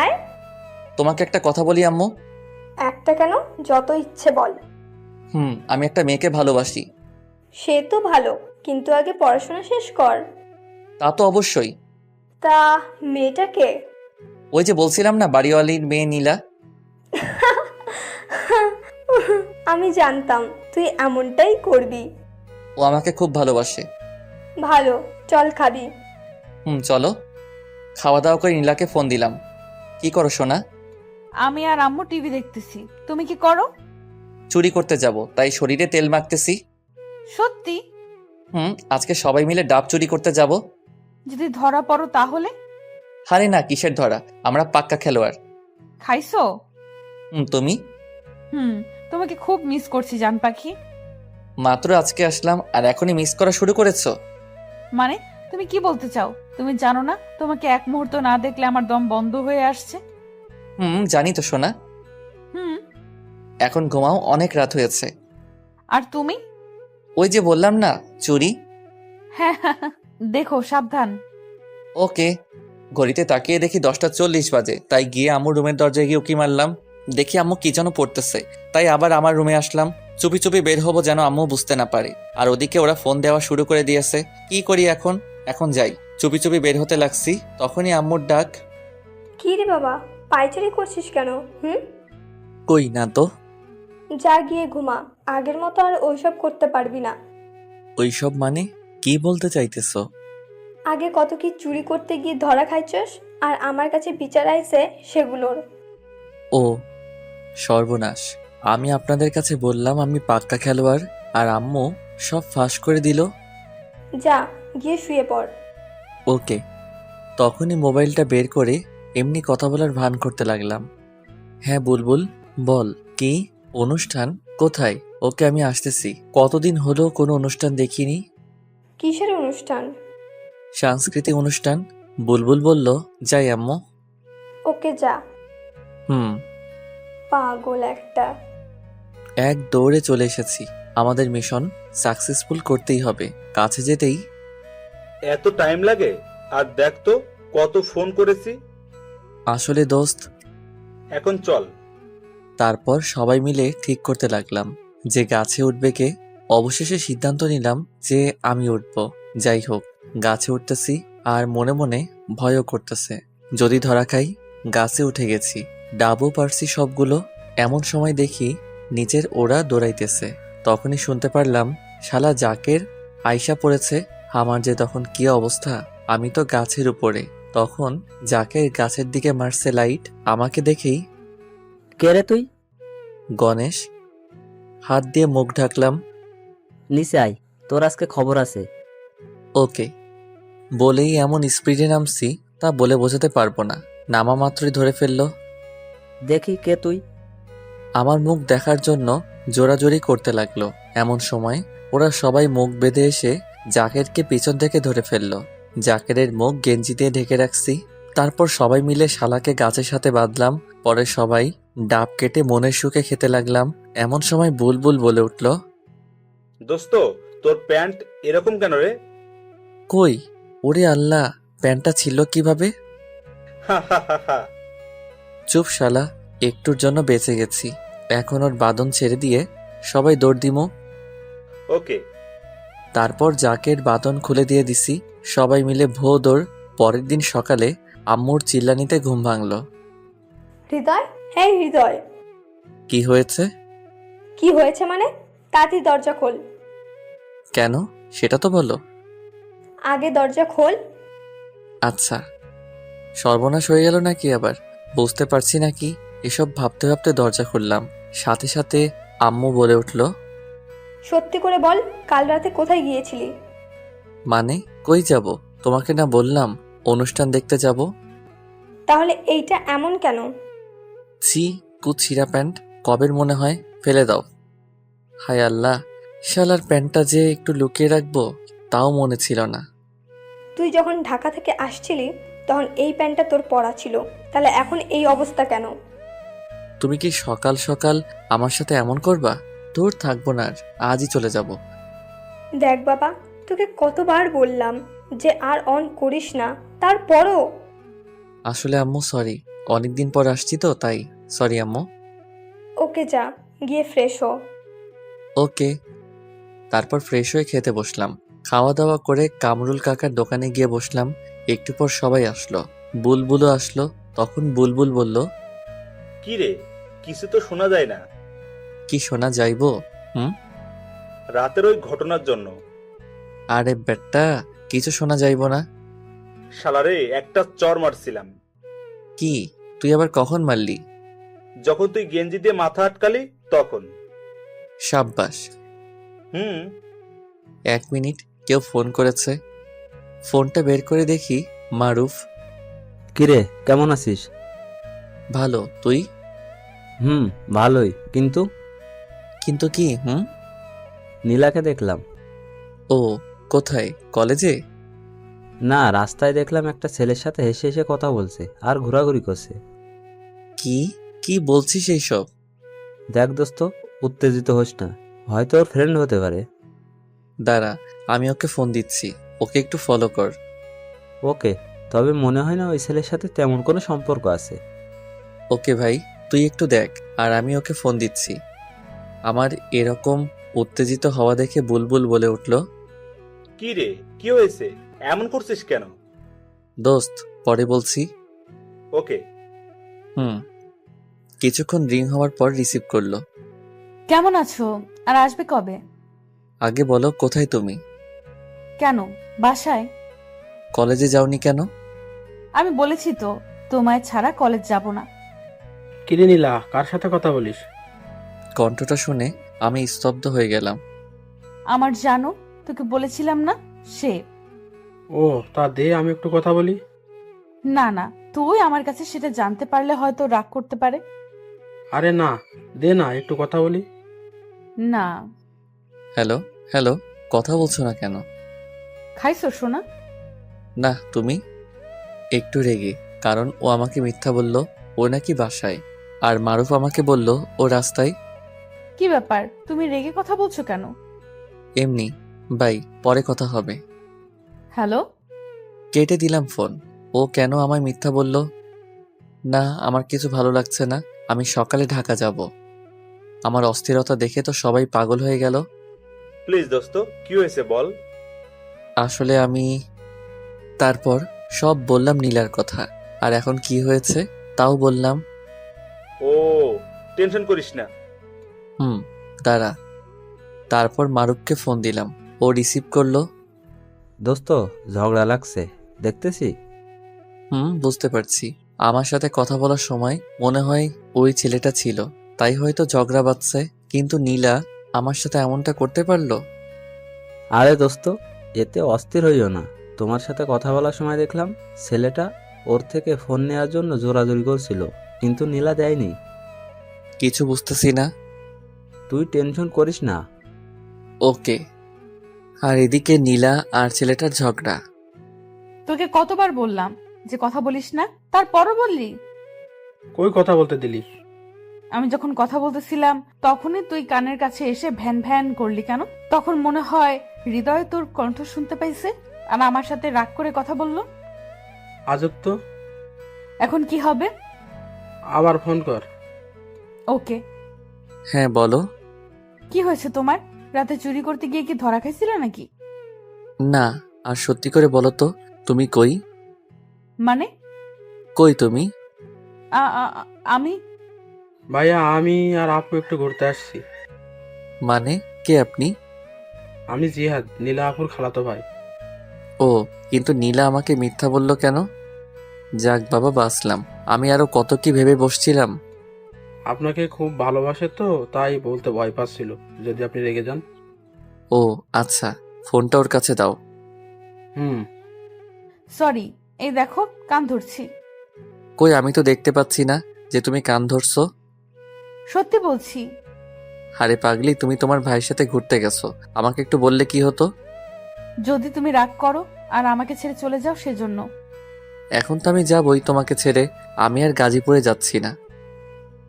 F: আয়।
A: তোমাকে একটা কথা বলি আম্মু।
F: একটা কেন, যত ইচ্ছে বল।
A: আমি একটা মেয়েকে ভালোবাসি।
F: সে তো ভালো, কিন্তু আগে পড়াশোনা শেষ কর।
A: তা তো অবশ্যই।
F: তা মেয়েটাকে?
A: ওই যে বলছিলাম না, বাড়িওয়ালির মেয়ে নীলা।
F: আমি জানতাম তুই এমনটাই করবি।
A: ও আমাকে খুব ভালোবাসে।
F: ভালো, চল খাবি।
A: চলো। খাওয়া দাওয়া করে নীলাকে ফোন দিলাম। কি করো সোনা?
E: আমি আর আম্মু টিভি দেখতেছি। তুমি কি করো?
A: চুরি করতে যাব, তাই শরীরে তেল মাখতেছি।
E: সত্যি?
A: আজকে সবাই মিলে ডাব চুরি করতে যাব।
E: যদি ধরা পড়ো তাহলে?
A: আরে না, কিসের ধরা, আমরা পাক্কা খেলোয়াড়।
E: খাইছো?
A: তুমি?
E: তোমাকে খুব মিস করছি জান পাখি।
A: মাত্র আজকে আসলাম আর এখনই মিস করা শুরু করেছো?
E: মানে তুমি কি বলতে চাও? তুমি জানো না তোমাকে এক মুহূর্ত না দেখলে আমার দম বন্ধ হয়ে আসছে।
A: জানি তো সোনা। এখন ঘুমাও, অনেক রাত হয়েছে।
E: আর তুমি?
A: ওই যে বললাম না, চুরি।
E: হ্যাঁ, দেখো সাবধান।
A: ওকে। ঘড়িতে তাকিয়ে দেখি 10:40 বাজে, তাই গিয়ে আম্মুর রুমের দরজায় গিয়ে উকি মারলাম। দেখি আম্মু কি যেন পড়তেছে, তাই আবার আমার রুমে আসলাম। চুপি চুপি বের হবো যেন আম্মু বুঝতে না পারে। আর ওদিকে ওরা ফোন দেওয়া শুরু করে দিয়েছে। কি করি এখন? এখন যাই। চুপি চুপি বের হতে লাগছি, তখনই আম্মুর ডাক।
F: কি রে বাবা, পায়চারি করছিস কেন?
A: কই না তো।
F: যা গিয়ে ঘুমা, আগের মতো আর ওইসব করতে পারবি না।
A: ওইসব মানে কি বলতে চাইতেছো?
F: আগে কত কি চুরি করতে গিয়ে ধরা খাইছস, আর আমার কাছে বিচার আইছে সেগুলোর।
A: ও সর্বনাশ, আমি আপনাদের কাছে বললাম আমি পাক্কা খেলোয়াড়, আর আম্মু সব ফাঁস করে দিল।
F: যা গিয়ে শুয়ে পড়।
A: ওকে। তখনই মোবাইলটা বের করে এমনি কথা বলার ভান করতে লাগলাম। হ্যাঁ বুলবুল, বল। কি অনুষ্ঠান? কোথায়? ওকে আমি আসতেছি। কতদিন হলো কোনো অনুষ্ঠান দেখিনি।
F: কিসের অনুষ্ঠান?
A: সাংস্কৃতিক অনুষ্ঠান। বুলবুল বলল, যাই আম্মু।
F: ওকে যা। পাগল একটা।
A: এক দৌড়ে চলে এসেছি। আমাদের মিশন সাকসেসফুল করতেই হবে। কাছে যেতেই
B: এত টাইম লাগে? আর দেখ তো কত ফোন করেছি।
A: আসলে দোস্ত,
B: এখন চল।
A: তারপর সবাই মিলে ঠিক করতে লাগলাম যে গাছে উঠবে কে। অবশেষে সিদ্ধান্ত নিলাম যে আমি উঠব। যাই হোক, গাছে উঠতেছি আর মনে মনে ভয়ও করতেছে। যদি ধরা খাই। গাছে উঠে গেছি, ডাবও পারছি সবগুলো। এমন সময় দেখি নিচের ওরা দৌড়াইতেছে। তখনই শুনতে পারলাম শালা জাকের আইসা পড়েছে। আমার যে তখন কি অবস্থা! আমি তো গাছের উপরে। তখন জাকের গাছের দিকে মারছে লাইট। আমাকে দেখেই
D: কে রে তুই?
A: গণেশ। হাত দিয়ে মুখ ঢাকলাম।
D: নিচে আয়, তোর আজকে খবর আছে।
A: ওকে বলেই এমন স্পিডে নামছি তা বলে বোঝাতে পারবো না। নামা মাত্রই ধরে ফেললো।
D: দেখি কে তুই।
A: আমার মুখ দেখার জন্য জোরাজোরি করতে লাগলো। এমন সময় ওরা সবাই মুখ বেঁধে এসে জাকেরকে পিছন থেকে ধরে ফেললো। জাকেরের মুখ গেঞ্জি দিয়ে ঢেকে রাখছি। তারপর সবাই মিলে শালাকে গাছের সাথে বাঁধলাম। পরে সবাই ডাব কেটে মনের সুখে খেতে লাগলাম। এমন সময় বুলবুল বলে উঠল,
B: দোস্ত, তোর প্যান্ট এরকম কেন রে?
A: কই? ওরে আল্লাহ, প্যান্টটা ছিল কিভাবে? চুপ শালা, একটুর জন্য বেঁচে গেছি। এখন ওর বাঁধন ছেড়ে দিয়ে সবাই দৌড় দিমো।
B: ওকে।
A: তারপর জাকের বাঁধন খুলে দিয়ে দিছি। সবাই মিলে ভো দৌড়। পরের দিন সকালে আম্মুর চিল্লানিতে ঘুম ভাঙলো।
F: হৃদয়, হ্যাঁ হৃদয়।
A: কি হয়েছে?
F: কি হয়েছে মানে? তাড়াতাড়ি দরজা খোল।
A: কেন সেটা তো বলো।
F: আগে দরজা খোল।
A: আচ্ছা, সর্বনাশ হয়ে গেল নাকি আবার? বুঝতে পারছি নাকি। এসব ভাবতে ভাবতে দরজা খুললাম। সাথে সাথে আম্মু বলে উঠল,
F: সত্যি করে বল, কাল রাতে কোথায় গিয়েছিলি?
A: মানে কই যাব? তোমাকে না বললাম অনুষ্ঠান দেখতে যাব?
F: তাহলে এইটা এমন কেন?
A: ছি, কুছিরা প্যান্ট। কবের মনে হয়, ফেলে দাও। হায় আল্লাহ, শালার প্যান্টটা যে একটু লুকিয়ে রাখবো তাও মনে ছিল না।
F: তুই যখন ঢাকা থেকে আসছিলি তখন এই প্যান্টটা তোর পরা ছিল, তাহলে এখন এই অবস্থা কেন?
A: তুমি কি সকাল সকাল আমার সাথে এমন করবা? দূর থাকবো না, আর আজই চলে যাব।
F: দেখ বাবা, তোকে কতবার বললাম যে আর অন করিস না, তারপরও।
A: আসলে আম্মু সরি, অনেকদিন পর আসছি তো তাই। সরি আম্মু।
F: ওকে যা, গিয়ে ফ্রেশ হ।
A: ওকে। তারপর ফ্রেশ হয়ে খেতে বসলাম। খাওয়া দাওয়া করে কামরুল কাকার দোকানে গিয়ে বসলাম। একটু পর সবাই আসলো। বুলবুলও আসলো। তখন বুলবুল বলল,
B: কি রে, কিছু তো শোনা যায় না।
A: কি শোনা যাইবো?
B: রাতের ওই ঘটনার জন্য।
A: আরে বেটা, কিছু শোনা যাইবো না।
B: শালারে একটা চর মারছিলাম।
A: কি? তুই আবার কখন মারলি?
B: যখন তুই গেঞ্জি দিয়ে মাথা আটকালি তখন।
A: সাব্বাস।
B: হুম।
A: 1 মিনিট, কেউ ফোন করেছে। ফোনটা বের করে দেখি মারুফ।
D: কিরে, কেমন আছিস?
A: ভালো, তুই?
D: ভালোই, কিন্তু
A: কিন্তু কি?
D: নীলাকে দেখলাম।
A: ও, কোথায়? কলেজে?
D: না, রাস্তায় দেখলাম একটা ছেলের সাথে হেসে হেসে কথা বলছে আর ঘোরাঘুরি করছে।
A: কি কি বলছিস এইসব?
D: দেখ দোস্ত, উত্তেজিত হোস না, হয়তো ওর ফ্রেন্ড হতে পারে।
A: দাঁড়া, আমি ওকে ফোন দিচ্ছি। ওকে একটু ফলো কর।
D: ওকে, তবে মনে হয় না ওই ছেলের সাথে তেমন কোনো সম্পর্ক আছে।
A: ওকে ভাই, তুই একটু দেখ, আর আমি ওকে ফোন দিচ্ছি। আমার এরকম উত্তেজিত হওয়া দেখে বুলবুল বলে উঠল,
B: কি রে, কি হয়েছে? এমন করছিস কেন?
A: দোস্ত, পরে বলছি।
B: ওকে।
A: কিছুক্ষণ রিং হওয়ার পর রিসিভ করলো।
E: কেমন আছো? আর আসবে কবে?
A: আগে বলো, কোথায় তুমি?
E: কেন, বাসায়।
A: কলেজে যাওনি কেন?
E: আমি বলেছি তো, তোমায় ছাড়া কলেজ যাব না।
B: কিরে নীলা, কার সাথে কথা বলিস?
A: কণ্ঠটা শুনে আমি স্তব্ধ হয়ে গেলাম।
E: আমার জানো, তোকে বলেছিলাম না, সে।
B: ও, তা দে আমি একটু কথা বলি।
E: না না, তুই আমার কাছে সেটা জানতে পারলে হয়তো রাগ করতে পারে।
B: আরে না, দে না একটু কথা বলি।
E: না।
A: হ্যালো হ্যালো, কথা বলছো না কেন?
E: খাইছো সোনা?
A: না, তুমি? একটু রেগে, কারণ ও আমাকে মিথ্যা বলল ও নাকি বাসায়। আর মারুফ আমাকে বলল ও রাস্তায়।
E: কি ব্যাপার, তুমি রেগে কথা বলছো কেন?
A: এমনি, বাই, পরে কথা হবে।
E: হ্যালো।
A: কেটে দিলাম ফোন। ও কেন আমায় মিথ্যা বলল? না, আমার কিছু ভালো লাগছে না। আমি সকালে ঢাকা যাব। আমার অস্থিরতা দেখে তো সবাই পাগল হয়ে গেল।
B: প্লিজ দোস্ত, কি হয়েছে বল।
A: আসলে তারপর সব বললাম নীলার কথা, আর এখন কি হয়েছে তাও বললাম।
B: ও, টেনশন করিস না।
A: দাঁড়া। তারপর মারুফকে ফোন দিলাম, ও রিসিভ করলো।
D: দোস্ত, ঝগড়া লাগছে দেখতেছি।
A: বুঝতে পারছি। আমার সাথে কথা বলার সময় মনে হয় ওই ছেলেটা ছিল, তাই হয়তো ঝগড়া বাঁধছে। কিন্তু নীলা আমার সাথে এমনটা করতে পারলো?
D: আরে দোস্ত, এতে অস্থির হইও না। তোমার সাথে কথা বলার সময় দেখলাম ছেলেটা ওর থেকে ফোন নেওয়ার জন্য জোরাজুরি করছিল, কিন্তু নীলা দেয়নি।
A: কিছু বুঝতেছি না।
D: তুই টেনশন করিস না।
A: ওকে। আর এদিকে নীলা আর ছেলেটার ঝগড়া।
E: তোকে কতবার বললাম যে কথা বলিস না, তারপরও বললি।
L: কই কথা বলতে দিলি?
E: আমি যখন কথা বলতেছিলাম তখনই তুই কানের কাছে এসে ভ্যান ভ্যান করলি কেন? তখন মনে হয় হৃদয় তোর কণ্ঠ শুনতে পাইছে আর আমার সাথে রাগ করে কথা বললো।
L: আজব তো।
E: এখন কি হবে?
L: আবার ফোন কর।
E: ওকে।
A: হ্যাঁ বলো।
E: কি হয়েছে তোমার? রাতে চুরি করতে গিয়ে কি ধরা খাইছিলে নাকি?
A: না, আর সত্যি করে বলো তো, তুমি কই?
E: মানে?
A: কই তুমি?
E: আমি
L: ভাইয়া, আমি আর আপু একটু ঘুরতে আসছি।
A: মানে কে আপনি?
L: আমি জিহাদ, নীলা আপুর খালাতো ভাই।
A: ও, কিন্তু নীলা আমাকে মিথ্যা বলল কেন? যাক বাবা, বাঁচলাম। আমি আরো কত কি ভেবে বসছিলাম।
L: আপনাকে খুব ভালোবাসে তো, তাই বলতে ভয় পাচ্ছিল যদি আপনি রেগে যান।
A: ও আচ্ছা, ফোনটা ওর কাছে দাও।
E: সরি, এই দেখো কান ধরছি।
A: কই, আমি তো দেখতে পাচ্ছি না যে তুমি কান ধরছো।
E: সত্যি বলছি।
A: আরে পাগলি, তুমি তোমার ভাইয়ের সাথে ঘুরতে গেছো, আমাকে একটু বললে কি হতো?
E: যদি তুমি রাগ করো আর আমাকে ছেড়ে চলে যাও সেজন্য।
A: এখন তো আমি যাবই তোমাকে ছেড়ে। আমি আর গাজীপুরে যাচ্ছি না।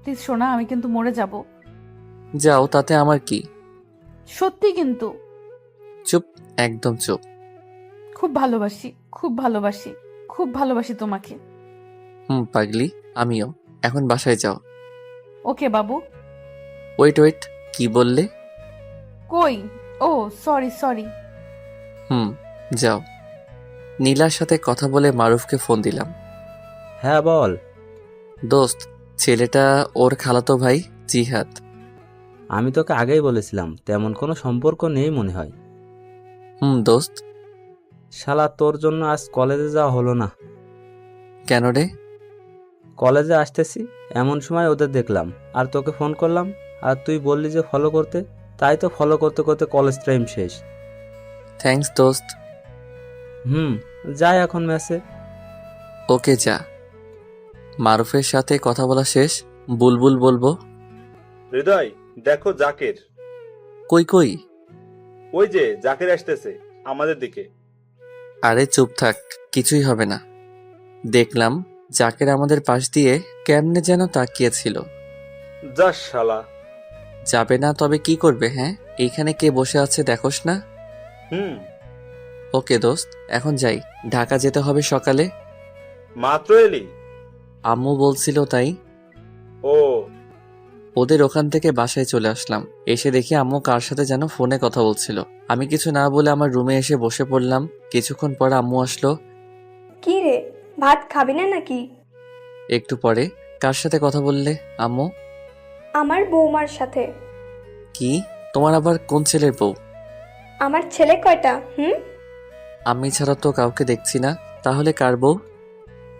E: প্লিজ শোনা, আমি কিন্তু মরে যাব।
A: যাও, তাতে আমার কি?
E: সত্যি কিন্তু।
A: চুপ, একদম চুপ।
E: খুব ভালোবাসি, খুব ভালোবাসি, খুব ভালোবাসি তোমাকে।
A: পাগলি, আমিও। এখন বাসায় যাও।
E: ওকে বাবু।
A: ওয়েট ওয়েট, কি বললে?
E: কই? ও সরি সরি।
A: যাও। নীলার সাথে কথা বলে মারুফকে ফোন দিলাম।
D: হ্যাঁ বল।
A: দোস্ত, ছেলেটা ওর খালাতো ভাই জিহাদ।
D: আমি তোকে আগেই বলেছিলাম তেমন কোনো সম্পর্ক নেই মনে হয়।
A: দোস্ত।
D: শালা, তোর জন্য আজ কলেজে যাওয়া হলো না।
A: কেন রে?
D: কলেজে আসতেছি এমন সময় ওদের দেখলাম আর তোকে ফোন করলাম, আর তুই বললি যে ফলো করতে, তাই তো ফলো করতে করতে কলেজ টাইম শেষ।
A: থ্যাঙ্কস দোস্ত।
D: যাই এখন ম্যাচে।
A: ওকে যা। মারুফের সাথে কথা বলা শেষ। বুলবুল বলবো।
B: হৃদয়, দেখো জাকের।
A: কই কই?
B: ওই যে জাকের আসতেছে আমাদের দিকে।
A: আরে চুপ থাক, কিছুই হবে না। দেখলাম জাকের আমাদের পাশ দিয়ে কেমনে যেন তাকিয়েছিল।
B: যা শালা।
A: যাবে না তবে কি করবে? হ্যাঁ, এইখানে কে বসে আছে দেখোস না? ওকে দোস্ত, এখন যাই। ঢাকা যেতে হবে সকালে।
B: মাত্র এলি?
A: আম্মু বলছিল তাই।
B: ও।
A: ওদের ওখান থেকে বাসায় চলে আসলাম। এসে দেখি আম্মু কার সাথে যেন ফোনে কথা বলছিল। আমি কিছু না বলে আমার রুমে এসে বসে পড়লাম। কিছুক্ষণ পর আম্মু আসলো।
F: কি রে, ভাত খাবি না নাকি?
A: একটু পরে। কার সাথে কথা বললে আম্মু?
F: আমার বৌমার সাথে।
A: কি? তোমার আবার কোন ছেলের বউ?
F: আমার ছেলে কয়টা?
A: আমি ছাড়া তো কাউকে দেখছি না, তাহলে কার বউ?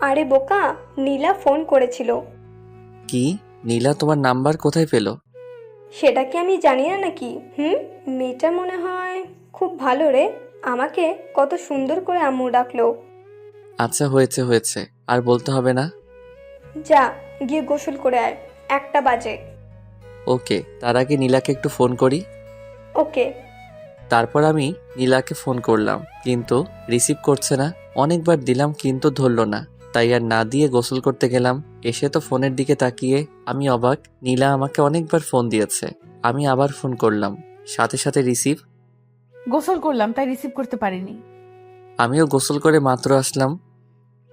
F: আরে বোকা, নীলা ফোন করেছিল।
A: কি? নীলা তোমার নাম্বার কোথায় পেল?
F: সেটা কি আমি জানি না নাকি? মেয়েটা মনে হয় খুব ভালো রে। আমাকে কত সুন্দর করে আম্মু ডাকলো।
A: আচ্ছা, হয়েছে হয়েছে, আর বলতে হবে না।
F: যা গিয়ে গোসল করে আয়, 1টা বাজে।
A: ওকে, তার আগে নীলাকে একটু ফোন করি।
F: ওকে।
A: তারপর আমি নীলাকে ফোন করলাম, কিন্তু রিসিভ করছে না। অনেকবার দিলাম কিন্তু ধরলো না। তাই আর না দিয়ে গোসল করতে গেলাম। এসে তো ফোনের দিকে তাকিয়ে আমি অবাক। নীলা আমাকে অনেকবার ফোন দিয়েছে। আমি আবার ফোন করলাম, সাথে সাথে রিসিভ।
E: গোসল করলাম তাই রিসিভ করতে পারিনি।
A: আমিও গোসল করে মাত্র আসলাম।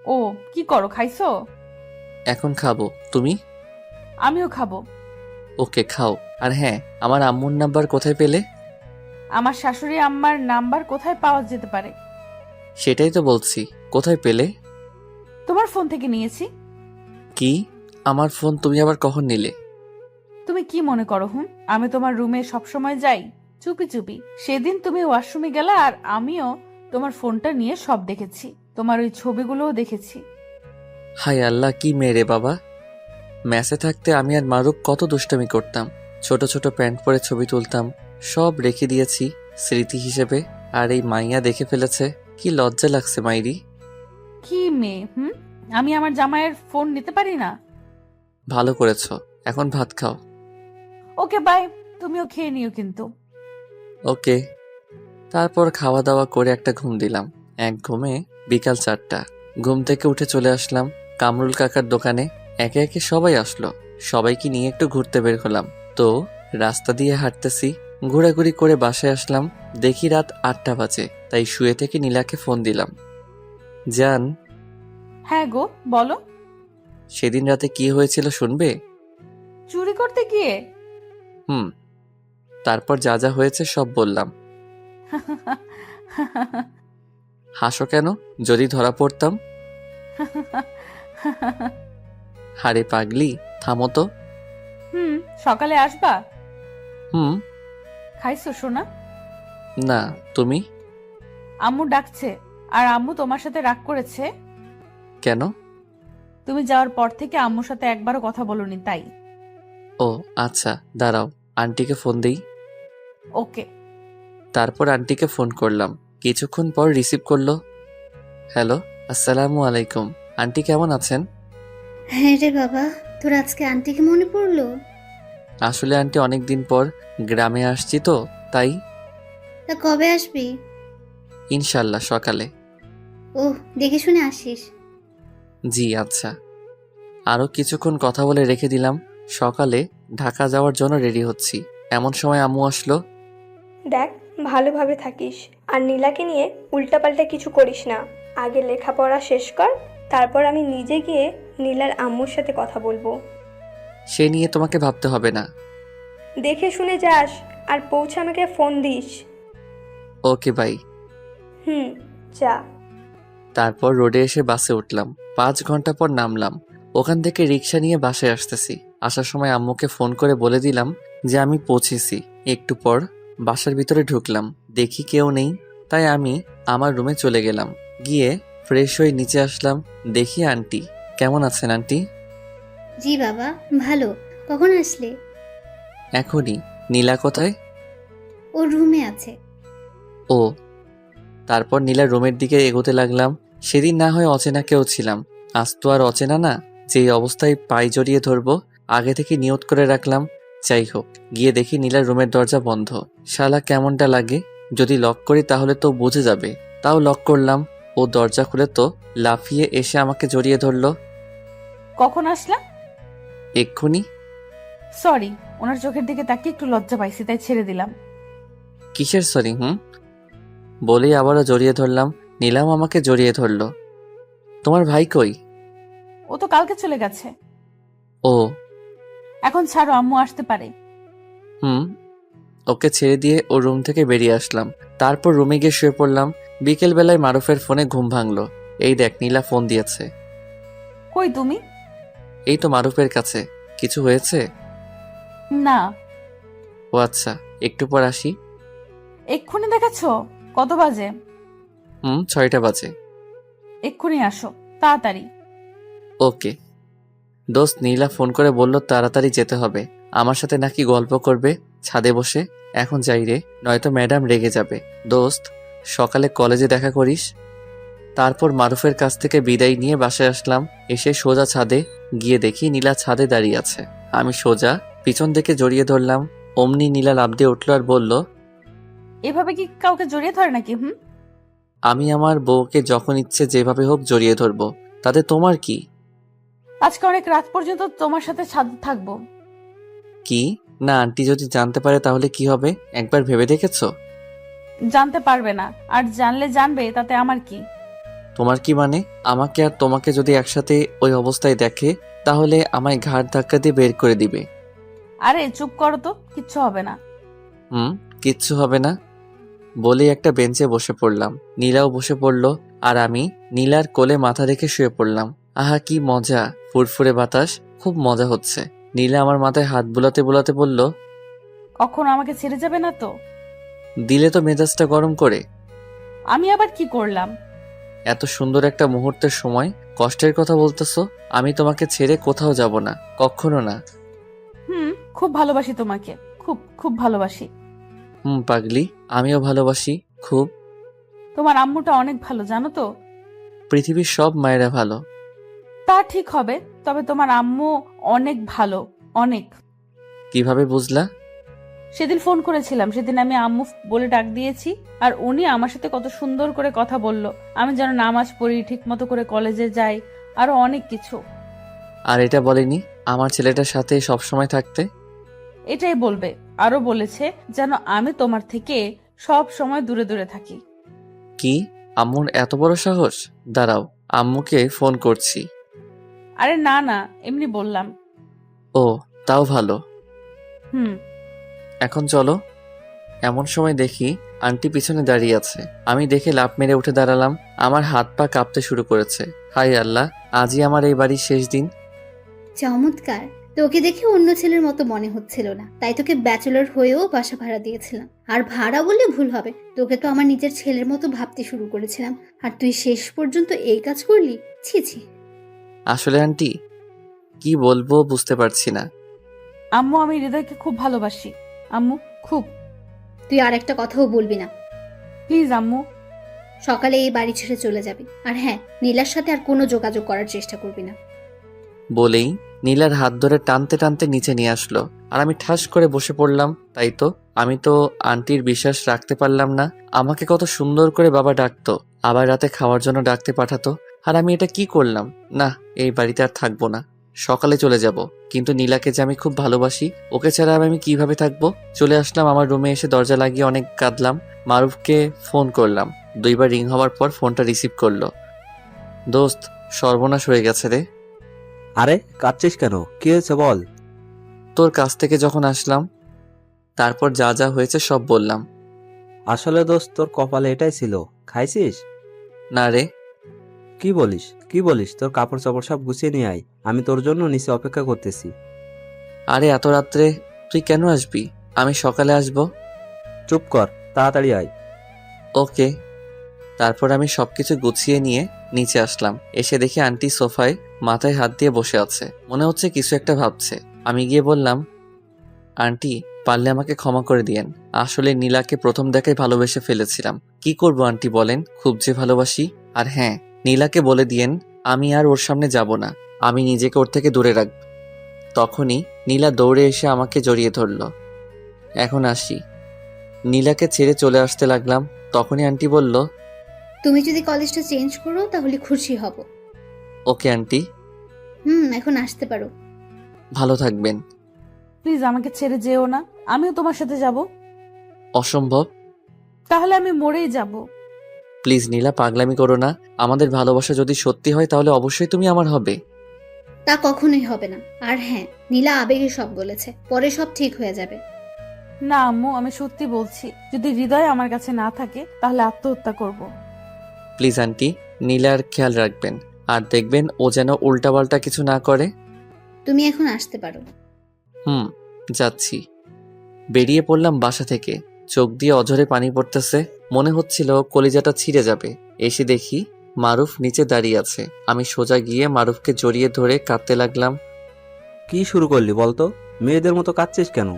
E: ও কি করো, খাইছো?
A: এখন খাবো, তুমি?
E: আমিও খাবো।
A: ওকে খাও। আর হ্যাঁ, আমার আম্মুর নাম্বার কোথায় পেলে?
E: আমার শাশুড়ি আম্মার নাম্বার কোথায় পাওয়া যেতে পারে?
A: সেটাই তো বলছি, কোথায় পেলে?
E: তোমার ফোন থেকে নিয়েছি।
A: কি? আমার ফোন তুমি আবার কখন নিলে?
E: তুমি কি মনে করো আমি তোমার রুমে সবসময় যাই চুপি চুপি? সেদিন তুমি ওয়াশরুমে গেলা আর আমিও তোমার ফোনটা নিয়ে সব দেখেছি, তোমার ওই ছবিগুলোও দেখেছি।
A: হায় আল্লাহ, কি মেয়ে রে বাবা! ম্যাচে থাকতে আমি আর মারুফ কত দুষ্টামি করতাম। ছোট ছোট প্যান্ট পরে ছবি তুলতাম, সব রেখে দিয়েছি স্মৃতি হিসেবে। আর এই মাইয়া দেখে ফেলেছে, কি লজ্জা লাগছে মাইরি।
E: কি মেয়ে আমি আমার জামাইয়ের ফোন নিতে পারি না?
A: ভালো করেছো, এখন ভাত খাও।
E: ওকে বাই, তুমিও খেয়ে নিও কিন্তু।
A: ওকে। তারপর খাওয়া দাওয়া করে একটা ঘুম দিলাম। এক ঘুমে বিকাল 4টা। ঘুম থেকে উঠে চলে আসলাম কামরুল কাকার দোকানে। একে একে সবাই আসলো, সবাইকে নিয়ে একটু ঘুরতে বের হলাম। তো রাস্তা দিয়ে হাঁটতেছি, ঘোরাঘুরি করে বাসায় আসলাম। দেখি রাত 8টা বাজে, তাই শুয়ে থেকে নীলাকে ফোন দিলাম। জান,
E: হ্যাঁ গো, বলো।
A: সেদিন রাতে কি হয়েছিল শুনবে?
E: চুরি করতে গিয়ে?
A: তারপর যা যা হয়েছে সব বললাম। হাসো কেন? যদি ধরা পড়তাম? হারে পাগলি, থামো তো।
E: সকালে আসবা?
A: হুম।
E: খাইছো সোনা?
A: না, তুমি?
E: আম্মু ডাকছে। আর আম্মু তোমার সাথে রাগ করেছে।
A: কেন?
E: তুমি যাওয়ার পর থেকে আম্মুর সাথে একবারও কথা বলনি তাই।
A: ও আচ্ছা, দাঁড়াও, আন্টিকে ফোন দেই।
E: ওকে।
A: তারপর আন্টিকে ফোন করলাম। কিছুক্ষণ পর রিসিভ করলো। হ্যালো, আসসালামু আলাইকুম। আন্টি কেমন আছেন?
C: হ্যাঁ রে বাবা, তোর আজকে আন্টিকে মনে পড়লো?
A: আসলে আন্টি অনেকদিন পর গ্রামে আসছি তো তাই।
C: তা কবে আসবি?
A: ইনশাল্লাহ সকালে।
C: ওহ, দেখে শুনে আসিস।
A: জি আচ্ছা। আরও কিছুক্ষণ কথা বলে রেখে দিলাম। সকালে ঢাকা যাওয়ার জন্য রেডি হচ্ছি, এমন সময় আম্মু আসলো।
F: দেখ, ভালোভাবে থাকিস আর নীলাকে নিয়ে উল্টাপাল্টা কিছু করিস না। আগে লেখাপড়া শেষ কর, তারপর আমি নিজে গিয়ে নীলার আম্মুর সাথে কথা বলবো।
A: সে নিয়ে তোমাকে ভাবতে হবে না।
F: দেখে শুনে যাস আর পৌঁছে আমাকে ফোন দিস।
A: Okay bye.
F: যা।
A: তারপর রোডে এসে বাসে উঠলাম। 5 ঘন্টা পর নামলাম। ওখান থেকে রিক্সা নিয়ে বাসায় আসতেছি। আসার সময় আম্মুকে ফোন করে বলে দিলাম যে আমি পৌঁছেছি। একটু পর বাসার ভিতরে ঢুকলাম, দেখি কেউ নেই, তাই আমি আমার রুমে চলে গেলাম। গিয়ে ফ্রেশ হয়ে নিচে আসলাম, দেখি আন্টি। কেমন আছেন আন্টি?
C: জি বাবা, ভালো। কখন আসলে?
A: এখনই। নীলা কোথায়?
C: ও রুমে আছে।
A: ও। তারপর নীলা রুমের দিকে এগোতে লাগলাম। সেদিন না হয় অচেনা কেউ ছিলাম, আজ তো আর অচেনা না। যেই অবস্থায় পায়ে জড়িয়ে ধরবো আগে থেকে নিয়ত করে রাখলাম। যাই হোক, গিয়ে দেখি নীলার রুমের দরজা বন্ধ। শালা কেমনটা লাগে, যদি লক করি তাহলে তো বুঝে যাবে। তাও লক করলাম। ও দরজা খুলে তো লাফিয়ে এসে আমাকে জড়িয়ে ধরলো।
E: কখন আসলা?
A: এক্ষুনি।
E: সরি, ওনার চোখের দিকে তাকিয়ে একটু লজ্জা পাইছি তাই ছেড়ে দিলাম।
A: কিসের সরি? বলেই আবারও জড়িয়ে ধরলাম। নীলাম আমাকে জড়িয়ে ধরলো। তোমার ভাই কই?
E: ও তো কালকে চলে গেছে।
A: ও।
E: এখন ছাড়ো, আম্মু আসতে পারে।
A: ওকে ছেড়ে দিয়ে ও রুম থেকে বেরিয়ে আসলাম। তারপর রুমে গিয়ে শুয়ে পড়লাম। বিকেল বেলায় মারুফের ফোনে ঘুম ভাঙলো। এই দেখ, নীলা ফোন দিয়েছে।
E: কই তুমি?
A: এই তো মারুফের কাছে। কিছু হয়েছে?
E: না।
A: ও আচ্ছা, একটু পর আসি।
E: এক্ষুনি দেখাচ্ছো? কত বাজে?
A: 6টা বাজে।
E: এক্ষুনি আসো, তাড়াতাড়ি।
A: ওকে। দোস্ত, নীলা ফোন করে বলল তাড়াতাড়ি যেতে হবে। আমার সাথে নাকি গল্প করবে ছাদে বসে। এখন যাই রে, নয়তো ম্যাডাম রেগে যাবে। দোস্ত, সকালে কলেজে দেখা করিস। তারপর মারুফের কাছ থেকে বিদায় নিয়ে বাসায় আসলাম। এসে সোজা ছাদে গিয়ে দেখি নীলা ছাদে দাঁড়িয়ে আছে। আমি সোজা পিছন থেকে জড়িয়ে ধরলাম। অমনি নীলা লাফ দিয়ে উঠল আর বলল,
E: এভাবে কি কাউকে জড়িয়ে ধরে নাকি?
A: আমি আমার বউকে যখন ইচ্ছে যেভাবে হোক জড়িয়ে ধরবো, তাতে তোমার কি?
E: আজকে অনেক রাত পর্যন্ত তোমার সাথে ছাদে থাকবো।
A: কি? না, আন্টি যদি জানতে পারে তাহলে কি হবে? একবার ভেবে দেখেছো?
E: জানতে পারবে না, আর জানলে জানবে, তাতে আমার কি?
A: তোমার কি মানে? আমাকে আর তোমাকে যদি একসাথে ওই অবস্থায় দেখে তাহলে আমায় ঘাড় ধাক্কা দিয়ে বের করে দিবে।
E: আরে চুপ করো তো, কিচ্ছু হবে না।
A: কিচ্ছু হবে না বলেই একটা বেঞ্চে বসে পড়লাম। নীলাও বসে পড়লো আর আমি নীলার কোলে মাথা রেখে শুয়ে পড়লাম। আহা কি মজা, ফুরফুরে বাতাস, খুব মজা হচ্ছে। নীলা আমার মাথায় হাত বুলাতে বুলাতে বলল,
E: কখনো আমাকে ছেড়ে যাবে না তো?
A: দিলে তো মেজাজটা গরম করে।
E: আমি আবার কি করলাম?
A: এত সুন্দর একটা মুহূর্তের সময় কষ্টের কথা বলতেছো? আমি তোমাকে ছেড়ে কোথাও যাব না, কখনো না।
E: খুব ভালোবাসি তোমাকে, খুব খুব ভালোবাসি।
A: পাগলি, আমিও ভালোবাসি খুব।
E: তোমার আম্মুটা অনেক ভালো, জানো তো?
A: পৃথিবীর সব মায়েরা ভালো।
E: তা ঠিক হবে, তবে তোমার আম্মু অনেক ভালো, অনেক।
A: কিভাবে বুঝলা?
E: সেদিন ফোন করেছিলাম, সেদিন আমি আম্মু বলে ডাক দিয়েছি, আর উনি আমার সাথে কত সুন্দর করে কথা বলল। আমি যেন নামাজ পড়ি, ঠিক মতো করে কলেজে যাই, আরো অনেক কিছু।
A: আর এটা বলেনি আমার ছেলেটার সাথে সবসময় থাকতে?
E: এটাই বলবে। আরো বলেছে যেন আমি তোমার থেকে সব সময় দূরে দূরে থাকি।
A: কি? আম্মুর এত বড় সাহস? দাঁড়াও, আম্মুকে ফোন করছি।
E: আরে না না, এমনি বললাম।
A: ও, তাও ভালো।
E: হুম।
A: এখন চলো। এমন সময় দেখি আন্টি পিছনে দাঁড়িয়ে আছে। আমি দেখে লাফ মেরে উঠে দাঁড়ালাম। আমার হাত পা কাঁপতে শুরু করেছে। হায় আল্লাহ, আজই আমার এই বাড়ির শেষ দিন।
C: চমৎকার। তোকে দেখে অন্য ছেলের মতো মনে হচ্ছিল না, তাই তোকে ব্যাচেলর হয়েও বাসা ভাড়া দিয়েছিলাম। আর ভাড়া বললে ভুল হবে, তোকে তো আমার নিজের ছেলের মতো ভাবতে শুরু করেছিলাম, আর তুই শেষ পর্যন্ত এই কাজ করলি। ছি ছি।
A: আসলে আন্টি, কি বলবো বুঝতে পারছি না।
E: আম্মু, আমি হৃদয়কে খুব ভালোবাসি আম্মু, খুব।
C: তুই আর একটা কথাও বলবি না
E: প্লিজ আম্মু।
C: সকালে এই বাড়ি ছেড়ে চলে যাবি, আর হ্যাঁ, নীলার সাথে আর কোনো যোগাযোগ করার চেষ্টা করবি না।
A: বলেই নীলার হাত ধরে টানতে টানতে নিচে নিয়ে আসলো, আর আমি ঠাস করে বসে পড়লাম। তাই তো, আমি তো আন্টির বিশ্বাস রাখতে পারলাম না। আমাকে কত সুন্দর করে বাবা ডাকতো, আবার রাতে খাওয়ার জন্য ডাকতে পাঠাতো, আর আমি এটা কি করলাম? না, এই বাড়িতে আর থাকবো না, সকালে চলে যাব। কিন্তু নীলাকে যে আমি খুব ভালোবাসি, ওকে ছাড়া আমি কিভাবে থাকবো? চলে আসলাম আমার রুমে, এসে দরজা লাগিয়ে অনেক কাঁদলাম। মারুফকে ফোন করলাম। 2 বার রিং হওয়ার পর ফোনটা রিসিভ করলো। দোস্ত, সর্বনাশ হয়ে গেছে রে।
D: আরে কাঁদছিস কেন? কি হয়েছে বল।
A: তোর কাছ থেকে যখন আসলাম, তারপর যা যা হয়েছে সব বললাম।
D: আসলে দোস্ত, তোর কপালে এটাই ছিল। খাইছিস?
A: না রে।
D: কি বলিস, কি বলিস? তোর কাপড় চাপড় সব গুছিয়ে নিয়ে আয়, আমি তোর জন্য নিচে অপেক্ষা করতেছি।
A: আরে এত রাত্রে তুই কেন আসবি? আমি সকালে আসব।
D: চুপ কর, তাড়াতাড়ি আয়।
A: ওকে। তারপর আমি সবকিছু গুছিয়ে নিয়ে নিচে আসলাম। এসে দেখি আন্টি সোফায় মাথায় হাত দিয়ে বসে আছে, মনে হচ্ছে কিছু একটা ভাবছে। আমি গিয়ে বললাম, আন্টি, পারলে আমাকে ক্ষমা করে দিয়েন। আসলে নীলাকে প্রথম দেখায় ভালোবেসে ফেলেছিলাম। কি করব আন্টি বলেন, খুব যে ভালোবাসি। আর হ্যাঁ, নীলাকে বলে দিয়েন আমি আর ওর সামনে যাব না, আমি নিজেকে ওর থেকে দূরে রাখব। তখনই নীলা দৌড়ে এসে আমাকে জড়িয়ে ধরল। এখন আসি। নীলাকে ছেড়ে চলে আসতে লাগলাম, তখনই আন্টি বলল,
C: তুমি যদি কলেজটা চেঞ্জ করো তাহলে খুশি হব।
A: Okay aunty.
C: এখন আসতে পারো।
A: ভালো থাকবেন।
E: প্লিজ আমাকে ছেড়ে যেও না, আমিও তোমার সাথে যাব।
A: অসম্ভব।
E: তাহলে আমি মরেই যাব।
A: প্লিজ নীলা, পাগলামি করো না। আমাদের ভালোবাসা যদি সত্যি হয় তাহলে অবশ্যই তুমি আমার হবে।
C: তা কখনোই হবে না। আর হ্যাঁ, নীলা আবেগে সব বলেছে, পরে সব ঠিক হয়ে যাবে।
E: না আম্মু, আমি সত্যি বলছি, যদি হৃদয় আমার কাছে না থাকে তাহলে আত্মহত্যা করব।
A: প্লিজ আন্টি, নীলার খেয়াল রাখবেন, আর দেখবেন ও যেন উল্টাপাল্টা কিছু না করে।
C: তুমি এখন আসতে পারো।
A: যাচ্ছি। বেরিয়ে পড়লাম বাসা থেকে। চোখ দিয়ে অঝরে পানি পড়তেছে, মনে হচ্ছিল কলিজাটা ছিঁড়ে যাবে। এসে দেখি মারুফ নিচে দাঁড়িয়ে আছে। আমি সোজা গিয়ে মারুফকে জড়িয়ে ধরে কাঁদতে লাগলাম।
D: কি শুরু করলি বলতো? মেয়েদের মতো কাঁদছিস কেন?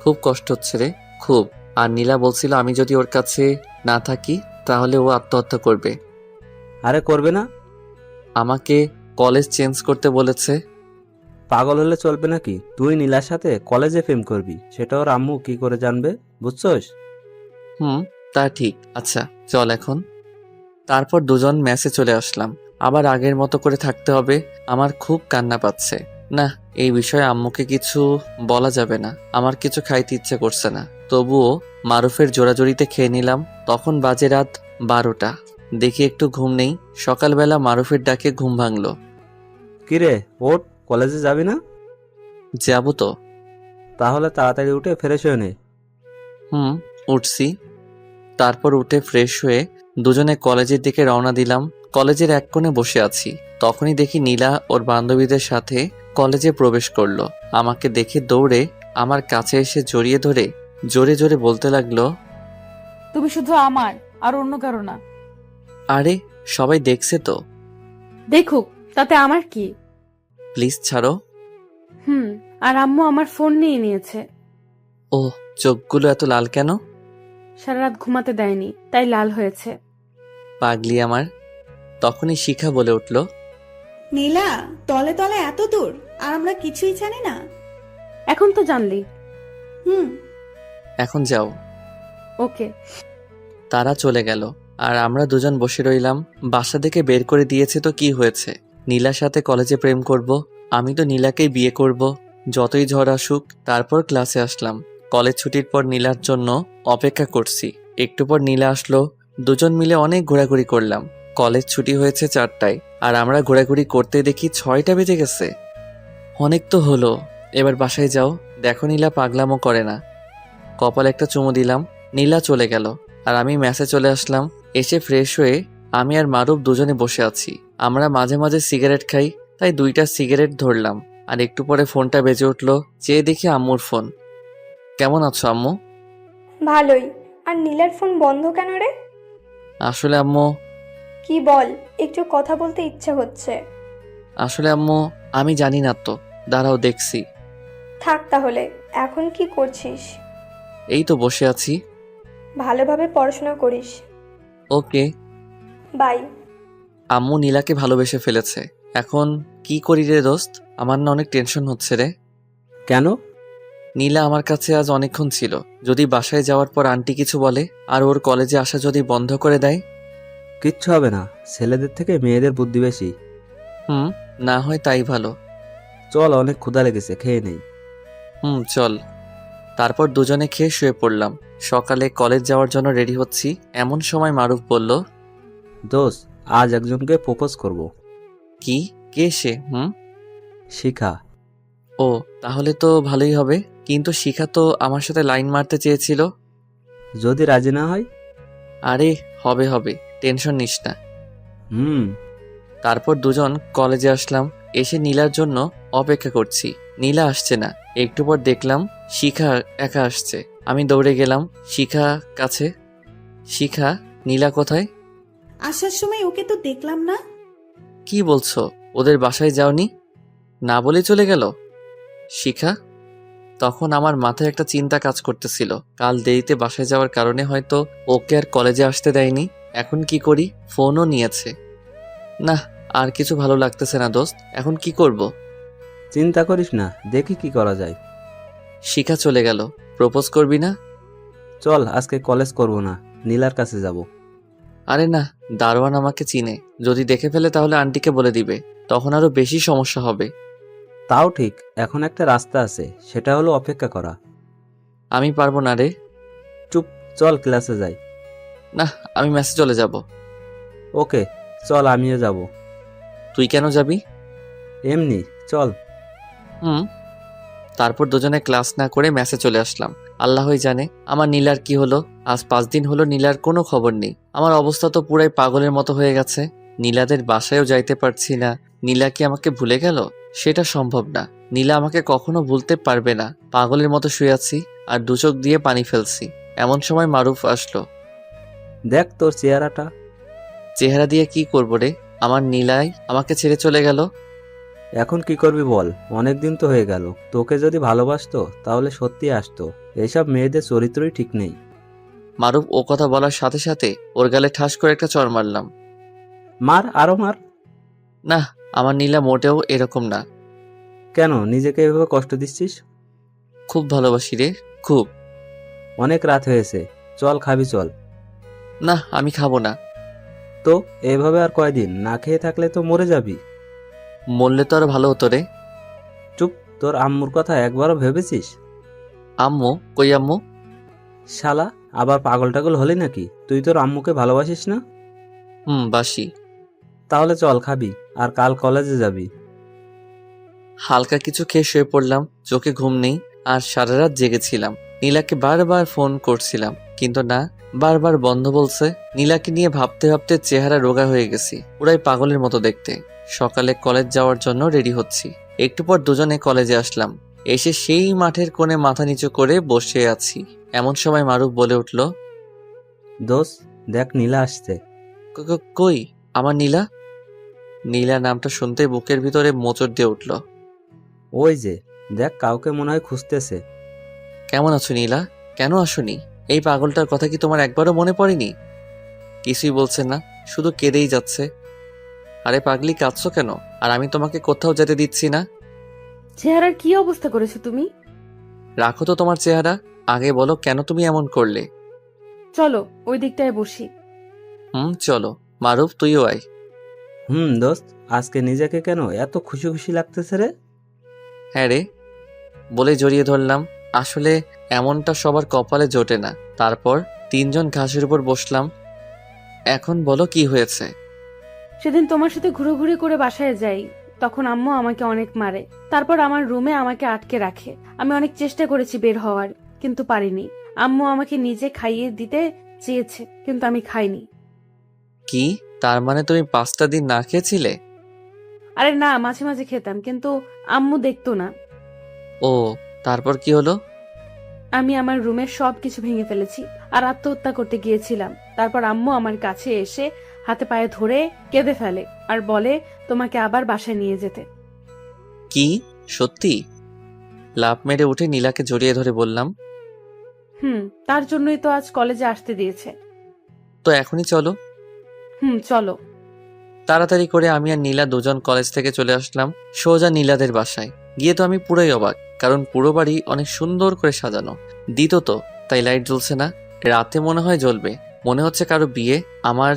A: খুব কষ্ট হচ্ছে রে, খুব। আর নীলা বলছিল আমি যদি ওর কাছে না থাকি তাহলে ও আত্মহত্যা করবে।
D: আরে করবে না।
A: আমাকে কলেজ চেঞ্জ করতে বলেছে।
D: পাগল হলে চলবে নাকি? তুই নীলার সাথে কলেজে প্রেম করবি, সেটা ওর আম্মু কি করে জানবে? বুঝছস?
A: তা ঠিক। আচ্ছা চল এখন। তারপর দুজন মেসে চলে আসলাম। আবার আগের মতো করে থাকতে হবে। আমার খুব কান্না পাচ্ছে। না, এই বিষয়ে আম্মুকে কিছু বলা যাবে না। আমার কিছু খাইতে ইচ্ছে করছে না। তবুও মারুফের জোরাজোরিতে খেয়ে নিলাম। তখন বাজে রাত 12টা। দেখি একটু ঘুম নেই। সকালবেলা মারুফের ডাকে ঘুম ভাঙলো।
D: কিরে, ওঠ, কলেজে যাবি না?
A: যাবো তো।
D: তাহলে তাড়াতাড়ি উঠে ফ্রেশ হয়ে নে।
A: উঠছি। তারপর উঠে ফ্রেশ হয়ে দুজনে কলেজের দিকে রওনা দিলাম। কলেজের এক কোণে বসে আছি। তখনই দেখি নীলা ওর বান্ধবীদের সাথে কলেজে প্রবেশ করলো। আমাকে দেখে দৌড়ে আমার কাছে এসে জড়িয়ে ধরে জোরে জোরে বলতে লাগলো,
E: তুমি শুধু আমার, আর অন্য কারো না।
A: আরে সবাই দেখছে তো।
M: দেখুক, তাতে আমার কি?
A: প্লিজ ছাড়ো।
M: আর আম্মু আমার ফোন নিয়ে নিয়েছে।
A: ও, চোখগুলো এত লাল কেন?
M: সারা রাত ঘুমাতে দেয়নি, তাই লাল হয়েছে।
A: পাগলি আমার। তখনই শিখা বলে উঠল,
G: নীলা, তলে তলে এত দূর, আর আমরা কিছুই জানি না।
M: এখন তো জানলি।
A: এখন যাও।
M: ওকে।
A: তারা চলে গেল আর আমরা দুজন বসে রইলাম। বাসা থেকে বের করে দিয়েছে তো কি হয়েছে? নীলার সাথে কলেজে প্রেম করব। আমি তো নীলাকেই বিয়ে করব, যতই ঝড় আসুক। তারপর ক্লাসে আসলাম। কলেজ ছুটির পর নীলার জন্য অপেক্ষা করছি। একটু পর নীলা আসলো। দুজন মিলে অনেক ঘোরাঘুরি করলাম। কলেজ ছুটি হয়েছে 4টায় আর আমরা ঘোরাঘুরি করতে দেখি 6টা বেজে গেছে। অনেক তো হলো, এবার বাসায় যাও। দেখো নীলা পাগলামো করে না। কপালে একটা চুমু দিলাম। নীলা চলে গেল আর আমি মেসে চলে আসলাম। এসে ফ্রেশ হয়ে আমি আর মারুফ দুজনে বসে আছি। আমরা মাঝে মাঝে সিগারেট খাই, তাই 2টা সিগারেট ধরলাম। আর একটু পরে ফোনটা বেজে উঠলো। চেয়ে দেখি আম্মুর ফোন। কেমন আছো আম্মু?
F: ভালোই। আর নীলার ফোন বন্ধ কেন রে?
A: আসলে আম্মু
F: কি বল, একটু কথা বলতে ইচ্ছে হচ্ছে।
A: আসলে আম্মু আমি জানি না তো, দাঁড়াও দেখছি।
F: থাক তাহলে, এখন কি করছিস?
A: এই তো বসে আছি।
F: ভালোভাবে পড়াশোনা করিস।
A: ওকে।
F: বাই।
A: আম্মু নীলাকে ভালোবেসে ফেলেছে। এখন কি করি রে দোস্ত? আমার না অনেক টেনশন হচ্ছে রে।
D: কেন?
A: নীলা আমার কাছে আজ অনেকক্ষণ ছিল। যদি বাসায় যাওয়ার পর আন্টি কিছু বলে আর ওর কলেজে আসা যদি বন্ধ করে দেয়?
D: কিচ্ছু হবে না, ছেলেদের থেকে মেয়েদের বুদ্ধি বেশি।
A: না হয় তাই ভালো।
D: চল, অনেক ক্ষুধা লেগেছে, খেয়ে নেই।
A: চল। তারপর দুজনে খেয়ে শুয়ে পড়লাম। সকালে কলেজ যাওয়ার জন্য রেডি হচ্ছি, এমন সময় মারুফ বলল,
D: দোস্ত, আজ একজনকে প্রপোজ করব।
A: কি? কে সে?
D: শিখা।
A: ও, তাহলে তো ভালোই হবে। কিন্তু শিখা তো আমার সাথে লাইন মারতে চেয়েছিল।
D: যদি রাজি না হয়?
A: আরে হবে হবে, টেনশন নিস না। তারপর দুজন কলেজে আসলাম। এসে নীলার জন্য অপেক্ষা করছি। নীলা আসছে না। একটু পর দেখলাম শিখা একা আসছে। আমি দৌড়ে গেলাম শিখা কাছে। শিখা, নীলা কোথায়?
G: আসার সময় ওকে তো দেখলাম না।
A: কি বলছো? ওদের বাসায় যাওনি? না বলে চলে গেল শিখা? তখন আমার মাথায় একটা চিন্তা কাজ করতেছিল। কাল দেরিতে বাসায় যাওয়ার কারণে হয়তো ওকে আর কলেজে আসতে দেয়নি। এখন কি করি? ফোনও নিয়েছে। না, আর কিছু ভালো লাগতেছে না দোস্ত। এখন কি করব?
D: চিন্তা করিস না, দেখি কি করা যায়।
A: শিখা চলে গেল। প্রপোজ করবি না?
D: চল, আজকে কলেজ করব না, নীলার কাছে যাব।
A: আরে না, দারোয়ান আমাকে চিনে। যদি দেখে ফেলে তাহলে আন্টিকে বলে দিবে। তখন আরো বেশি সমস্যা হবে।
D: তাও ঠিক, এখন একটা রাস্তা আছে, সেটা হলো অপেক্ষা করা।
A: আমি পারবো না রে।
D: চুপ, চল ক্লাসে যাই।
A: না, আমি মেসে চলে যাব।
D: ওকে, চল, আমিও যাব।
A: তুই কেন যাবি?
D: এমনি, চল।
A: তারপর দুজনে ক্লাস না করে মেসে চলে আসলাম। আল্লাহই জানে আমার নীলার কি হলো। আজ 5 দিন হলো নীলার কোনো খবর নেই। আমার অবস্থা তো পুরাই পাগলের মতো হয়ে গেছে। নীলাদের বাসায়ও যাইতে পারছি না। নীলা কি আমাকে ভুলে গেল? সেটা সম্ভব না। নীলা আমাকে কখনো ভুলতে পারবে না। পাগলের মতো শুয়ে আছি আর 2 চোখ দিয়ে পানি ফেলছি। এমন সময় মারুফ আসলো।
D: দেখ তোর চেহারাটা।
A: চেহারা দিয়ে কি করবো রে? আমার নীলাই আমাকে ছেড়ে চলে গেল।
D: এখন কি করবি বল? অনেকদিন তো হয়ে গেল। তোকে যদি ভালোবাসতো তাহলে সত্যি আসতো। এইসব মেয়েদের চরিত্রই ঠিক নেই।
A: মারুফ ও কথা বলার সাথে সাথে ওর গালে ঠাস করে একটা চড় মারলাম।
D: মার, আরো মার।
A: না, আমার নীলা মোটেও এরকম না।
D: কেন নিজেকে এভাবে কষ্ট দিচ্ছিস?
A: খুব ভালোবাসি রে, খুব।
D: অনেক রাত হয়েছে, চল খাবি চল।
A: না, আমি খাবো না।
D: তো এভাবে আর কয়দিন না খেয়ে থাকলে তো মরে যাবি।
A: মরলে তো আর ভালো হতো রে।
D: চুপ, তোর আম্মুর কথা একবারও ভেবেছিস?
A: আম্মু? কই আম্মু?
D: শালা, আবার পাগল টাগল হলি নাকি? তুই তোর আম্মুকে ভালোবাসিস না?
A: বাসি।
D: তাহলে চল খাবি, আর কাল কলেজে যাবি।
A: হালকা কিছু খেয়ে শুয়ে পড়লাম, চোখে ঘুম নেই, আর সারা রাত জেগেছিলাম। নীলাকে বারবার ফোন করছিলাম, কিন্তু না, বারবার বন্ধ বলছে। নীলাকে নিয়ে ভাবতে ভাবতে চেহারা রোগা হয়ে গেছি, পুরাই পাগলের মতো দেখতে। সকালে কলেজ যাওয়ার জন্য রেডি হচ্ছি। একটু পর দুজনে কলেজে আসলাম। এসে সেই মাঠের কোণে মাথা নিচু করে বসে আছি। এমন সময় মারুফ বলে উঠল,
D: দোস্ত দেখ, নীলা আসছে।
A: কই আমার নীলা? নীলা নামটা শুনতে বুকের ভিতরে মোচড় দিয়ে উঠল।
D: ওই যে দেখ, কাউকে মনে হয় খুঁজতেছে।
A: কেমন আছো নীলা? কেন আসোনি? এই পাগলটার কথা কি তোমার একবারও মনে পড়েনি? কিছুই বলছে না, শুধু কেঁদেই যাচ্ছে। আরে পাগলি, কাঁদছো কেন? আর আমি তোমাকে কোথাও যেতে দিচ্ছি না।
M: চেহারার কি অবস্থা করেছো তুমি?
A: রাখো তো তোমার চেহারা, আগে বলো কেন তুমি এমন করলে।
M: চলো ওই দিকটায় বসি।
A: চলো। মারুফ, তুইও আয়।
D: দোস্ত, আজকে নিজেকে কেন এত খুশি খুশি লাগতেছে রে?
A: হ্যাঁ রে, বলে জড়িয়ে ধরলাম। আসলে এমনটা সবার কপালে জোটে না। তারপর তিনজন ঘাসের উপর বসলাম। এখন বলো কি হয়েছে?
M: সেদিন তোমার সাথে ঘুরোঘুরি করে বাসায় যাই, তখন আম্মু আমাকে অনেক মারে। তারপর আমার রুমে আমাকে আটকে রাখে। আমি অনেক চেষ্টা করেছি বের হওয়ার, কিন্তু পারিনি। আম্মু আমাকে নিজে খাইয়ে দিতে চেয়েছে, কিন্তু আমি খাইনি।
A: কি, তার মানে তুমি 5টা দিন না খেয়েছিলে?
M: আরে না, মাঝে মাঝে খেতাম, কিন্তু আম্মু দেখতো না।
A: ও, তারপর কি হলো?
M: আমি আমার রুমের সবকিছু ভেঙে ফেলেছি আর আত্মহত্যা করতে গিয়েছিলাম। তারপর আম্মু আমার কাছে এসে হাতে পায়ে ধরে কেঁদে ফেলে আর বলে তোমাকে আবার বাসায় নিয়ে যেতে।
A: কি, সত্যি? লাফ মেরে উঠে নীলাকে জড়িয়ে ধরে বললাম,
M: তার জন্যই তো আজ কলেজে আসতে দিয়েছে।
A: তো এখনই চলো।
M: চলো।
A: তাড়াতাড়ি করে আমি আর নীলা দুজন কলেজ থেকে চলে আসলাম সোজা নীলাদের বাসায়। গিয়ে তো আমি পুরাই অবাক, কারণ পুরো বাড়ি অনেক সুন্দর করে সাজানো। দিত তো, তাই লাইট জ্বলছে না। রাতে মনে হয় জ্বলবে, মনে হচ্ছে কারো বিয়ে। আমার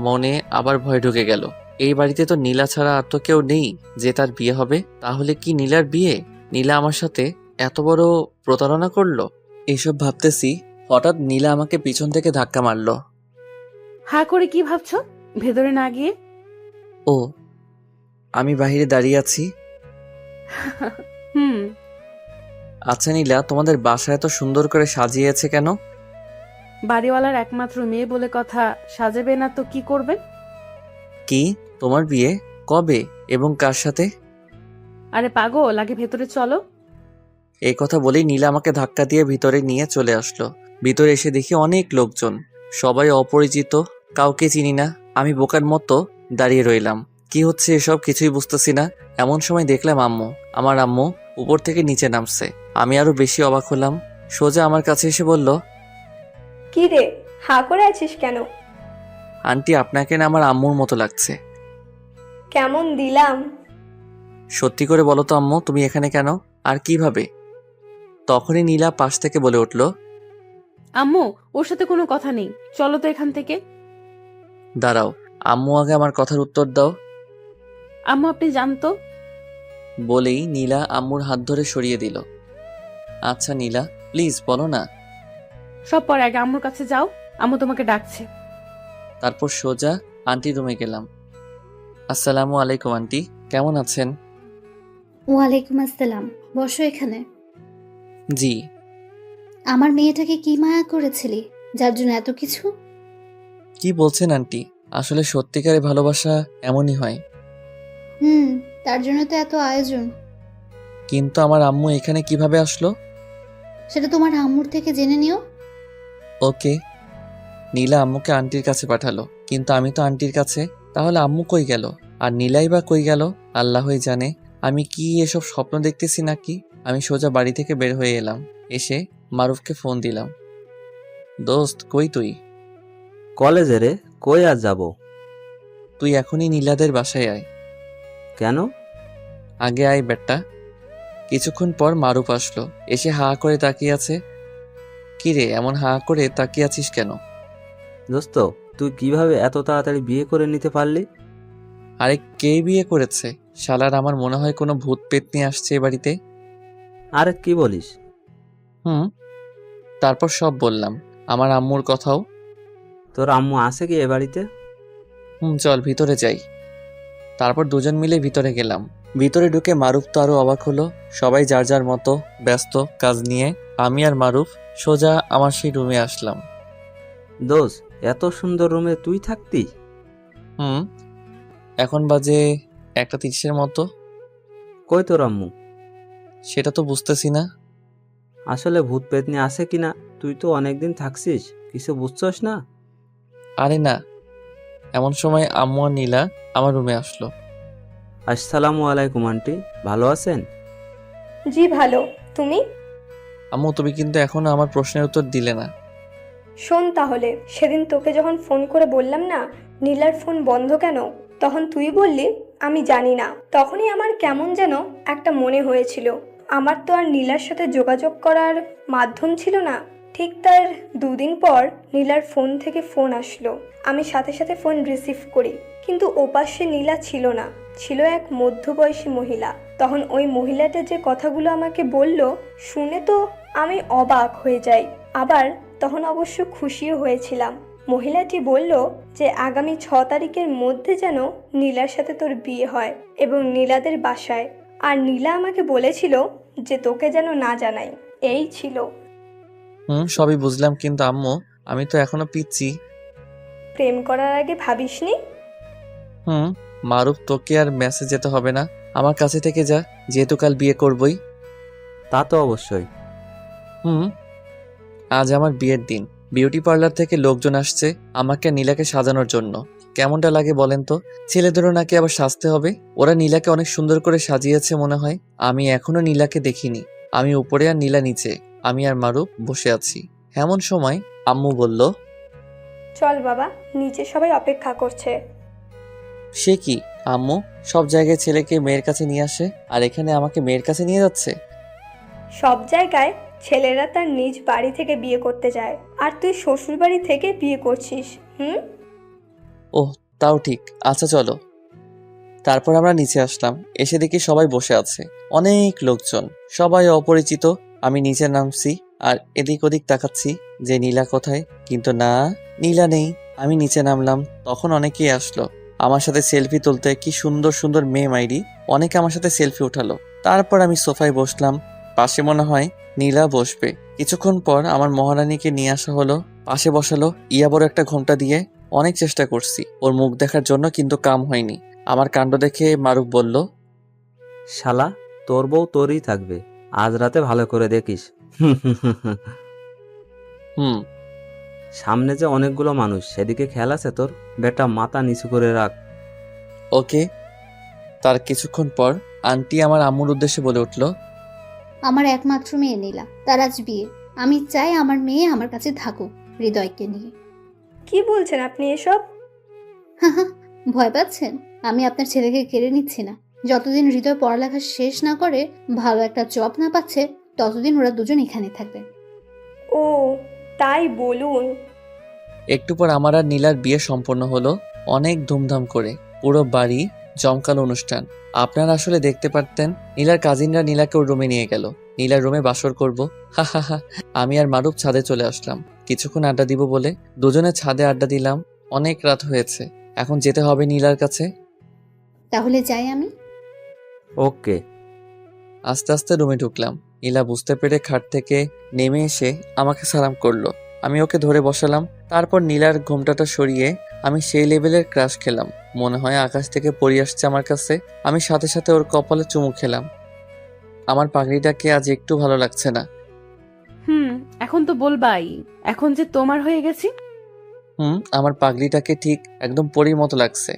A: মনে আবার ভয় ঢুকে গেল। এই বাড়িতে তো নীলা ছাড়া আর তো কেউ নেই যে তার বিয়ে হবে। তাহলে কি নীলার বিয়ে? নীলা আমার সাথে এত বড় প্রতারণা করলো? এইসব ভাবতেছি, হঠাৎ নীলা আমাকে পিছন থেকে ধাক্কা মারলো।
M: হা করে কি ভাবছো ভেতরে না গিয়ে?
A: ও, আমি বাইরে দাঁড়িয়ে আছি। আচ্ছা নীলা, তোমাদের বাসা এত সুন্দর করে সাজিয়েছে কেন?
M: বাড়িওয়ালার একমাত্র মেয়ে বলে কথা, সাজাবে না তো কি করবে?
A: কি, তোমার বিয়ে কবে এবং কার সাথে?
M: আরে পাগল, আগে ভেতরে চলো।
A: এই কথা বলেই নীলা আমাকে ধাক্কা দিয়ে ভিতরে নিয়ে চলে আসলো। ভিতরে এসে দেখি অনেক লোকজন, সবাই অপরিচিত, কাউকে চিনি না। আমি বোকার মতো দাঁড়িয়ে রইলাম। কি হচ্ছে এসব কিছুই বুঝতেছি না। এমন সময় দেখলাম আমার আম্মু উপর থেকে নিচে নামছে। আমি আরো বেশি অবাক হলাম। সোজা আমার কাছে এসে বলল,
F: কি রে, হা করে আছিস কেন?
A: আন্টি, আপনাকে না আমার আম্মুর মতো লাগছে।
F: কেমন দিলাম?
A: সত্যি করে বলো তো আম্মু, তুমি এখানে কেন আর কিভাবে? তখনই নীলা পাশ থেকে বলে উঠল,
M: আম্মু, ওর সাথে কোনো কথা নেই, চলো তো এখান থেকে।
A: দাঁড়াও, আম্মু আগে আমার কথার উত্তর দাও।
M: আম্মু আপনি জানতো।
A: বলেই নীলা আম্মুর হাত ধরে সরিয়ে দিল। আচ্ছা নীলা, প্লিজ বলো না।
M: সব পরে, আগে আম্মুর কাছে যাও, আম্মু তোমাকে ডাকছে।
A: তারপর সোজা আন্টি রুমে গেলাম। আসসালামু আলাইকুম আন্টি, কেমন আছেন?
C: ওয়ালাইকুম আসসালাম। বসো এখানে।
A: জি।
C: আমার মেয়েটাকে কি মায়া করেছিলি যার জন্য এত কিছু?
A: কি বলছেন আন্টি? আসলে সত্যিকারের ভালোবাসা এমনই হয়।
C: তার জন্য তো এত আয়োজন।
A: কিন্তু আমার আম্মু এখানে কিভাবে আসলো?
C: সেটা তোমার আম্মুর থেকে জেনে নিও।
A: ওকে। নীলা আম্মুকে আন্টির কাছে পাঠালো, কিন্তু আমি তো আন্টির কাছে। তাহলে আম্মু কই গেল? আর নীলাই বা কই গেল? আল্লাহই জানে। আমি কি এসব স্বপ্ন দেখতেছি নাকি? আমি সোজা বাড়ি থেকে বের হয়ে এলাম। এসে মারুফকে ফোন দিলাম। দোস্ত, কই তুই?
D: কলেজে রে, কই আর যাব?
A: তুই এখনই নীলাদের বাসায় আয়।
D: কেন?
A: আগে আয় বেটা। কিছুক্ষণ পর মারুফ আসলো, এসে হা করে তাকিয়ে আছে। কি রে, এমন হা করে তাকিয়ে আছিস কেন?
D: দোস্ত, তুই কিভাবে এত তাড়াতাড়ি বিয়ে করে নিতে পারলি?
A: আরে কে বিয়ে করেছে? শালার আমার মনে হয় কোনো ভূত পেত নিয়ে আসছে এ বাড়িতে।
D: আরে কি বলিস?
A: হুম, তারপর সব বললাম, আমার আম্মুর কথাও।
D: তোর আম্মু আছে কি এ বাড়িতে?
A: চল ভিতরে যাই। তারপর দুজন মিলে ভিতরে গেলাম। ভিতরে ঢুকে মারুফ তো আরো অবাক হলো। সবাই যার যার মতো ব্যস্ত কাজ নিয়ে। আমি আর মারুফ সোজা আমার সেই রুমে আসলাম।
D: দোষ, এত সুন্দর রুমে তুই থাকতি?
A: এখন বাজে 1:30 মতো।
D: কই তোর আম্মু?
A: সেটা তো বুঝতেছি না।
D: আসলে ভূত পেতনি আছে কিনা, তুই তো অনেকদিন থাকছিস, কিছু বুঝছস না?
A: আরে না, এমন সময় আম্মু আর নীলা আমার রুমে আসলো।
D: আসসালামু আলাইকুম আন্টি, ভালো আছেন?
F: জি ভালো, তুমি?
A: আম্মু তুমি কিন্তু এখনো আমার প্রশ্নের উত্তর দিলে না।
F: শোন তাহলে, সেদিন তোকে যখন ফোন করে বললাম না নীলার ফোন বন্ধ কেন, তখন তুই বললি আমি জানি না। তখনই আমার কেমন যেন একটা মনে হয়েছিল। আমার তো আর নীলার সাথে যোগাযোগ করার মাধ্যম ছিল না। ঠিক তার 2 দিন পর নীলার ফোন থেকে ফোন আসলো। আমি সাথে সাথে ফোন রিসিভ করি, কিন্তু ওপাশে নীলা ছিল না, ছিল এক মধ্যবয়সী মহিলা। তখন ওই মহিলাটা যে কথাগুলো আমাকে বলল, শুনে তো আমি অবাক হয়ে যাই, আবার তখন অবশ্য খুশিও হয়েছিলাম। মহিলাটি বলল যে আগামী 6 তারিখের মধ্যে যেন নীলার সাথে তোর বিয়ে হয় এবং নীলাদের বাসায়। আর নীলা আমাকে বলেছিল যে তোকে যেন না জানাই। এই ছিল।
A: সবই বুঝলাম, কিন্তু আম্মু আমি তো এখনো পিচ্ছি।
F: প্রেম করার আগে ভাবিসনি?
A: মারুফ তোকে আর মেসেজ যেতে হবে না, আমার কাছে থেকে যা, যেহেতু কাল বিয়ে করবই।
D: তা তো অবশ্যই।
A: আজ আমার বিয়ের দিন। বিউটি পার্লার থেকে লোকজন আসছে আমাকে নীলাকে সাজানোর জন্য। কেমনটা লাগে বলেন তো? ছেলেদেরও নাকি আবার সাজতে হবে। ওরা নীলাকে অনেক সুন্দর করে সাজিয়েছে মনে হয়। আমি এখনো নীলাকে দেখিনি। আমি উপরে আর নীলা নিচে, আমি আর মারুফ বসে আছি। এমন সময় আম্মু বলল,
F: চল বাবা, নিচে সবাই অপেক্ষা করছে।
A: সে কি আম্মু, সব জায়গায় ছেলেকে মেয়ের কাছে নিয়ে আসে, আর এখানে আমাকে মেয়ের কাছে নিয়ে যাচ্ছে?
F: সব জায়গায় ছেলেরা তার নিজ বাড়ি থেকে বিয়ে করতে যায়, আর তুই শ্বশুর বাড়ি থেকে বিয়ে করছিস।
A: ওহ, তাও ঠিক, আচ্ছা চলো। তারপর আমরা নিচে আসলাম। এসে দেখি সবাই বসে আছে, অনেক লোকজন, সবাই অপরিচিত। আমি নিচে নামছি আর এদিক ওদিক তাকাচ্ছি যে নীলা কোথায়, কিন্তু না, নীলা নেই। আমি নিচে নামলাম, তখন অনেকেই আসলো আমার সাথে সেলফি তুলতে। কি সুন্দর সুন্দর মেয়ে মাইরি, অনেকে আমার সাথে সেলফি উঠালো। তারপর আমি সোফায় বসলাম, পাশে মনে হয় নীলা বসবে। কিছুক্ষণ পর আমার মহারানীকে নিয়ে আসা হলো, পাশে বসালো ইয়া বড় একটা ঘোমটা দিয়ে। অনেক চেষ্টা করছি ওর মুখ দেখার জন্য, কিন্তু কাম হয়নি। আমার কাণ্ড দেখে মারুফ বলল,
D: শালা, তোর বউ তোরই থাকবে, আজ রাতে ভালো করে দেখিস। সামনে যে অনেকগুলো মানুষ, সেদিকে খেয়াল আছে তোর? বেটা, মাথা নিচু করে রাখ।
A: ওকে। তার কিছুক্ষণ পর আন্টি আমার আম্মুর উদ্দেশ্যে বলে উঠল,
C: আমার একমাত্র মেয়ে নীলা, তার আজ বিয়ে। আমি চাই আমার মেয়ে আমার কাছে থাকুক হৃদয়কে নিয়ে।
F: কি বলছেন আপনি এসব?
C: ভয় পাচ্ছেন? আমি আপনার ছেলেকে কেড়ে নিচ্ছি না। যতদিন হৃদয় পড়ালেখা শেষ না করে, ভালো একটা জব না পাচ্ছে, ততদিন ওরা দুজন এখানে থাকবে।
F: ও তাই বলুন।
A: একটু পর আমার আর নীলার বিয়ে সম্পন্ন হলো, অনেক ধুমধাম করে। পুরো বাড়ি জমকালো অনুষ্ঠান। আপনারা আসলে দেখতে পারতেন। নীলার কাজিনরা নীলাকে ওর রুমে নিয়ে গেল, নীলার রুমে বাসর করব। হা। আমি আর মারুফ ছাদে চলে আসলাম কিছুক্ষণ আড্ডা দিব বলে। দুজনে ছাদে আড্ডা দিলাম। অনেক রাত হয়েছে, এখন যেতে হবে নীলার কাছে।
C: তাহলে যাই আমি।
D: ওকে।
A: আস্তে আস্তে রুমে ঢুকলাম। নীলা বুঝতে পেরে খাট থেকে নেমে এসে আমাকে সালাম করলো। আমি ওকে ধরে বসালাম। তারপর নীলার ঘোমটাটা সরিয়ে আমি সেই লেভেলের ক্রাশ খেলাম, মনে হয় আকাশ থেকে পড়ে আসছে আমার কাছে। আমি সাথে সাথে ওর কপালে চুমু খেলাম। আমার পাগড়িটাকে আজ একটু ভালো লাগছে না।
M: এখন তো বলবাই, এখন যে তোমার হয়ে গেছি।
A: আমার পাগড়িটাকে ঠিক একদম পরীর মতো লাগছে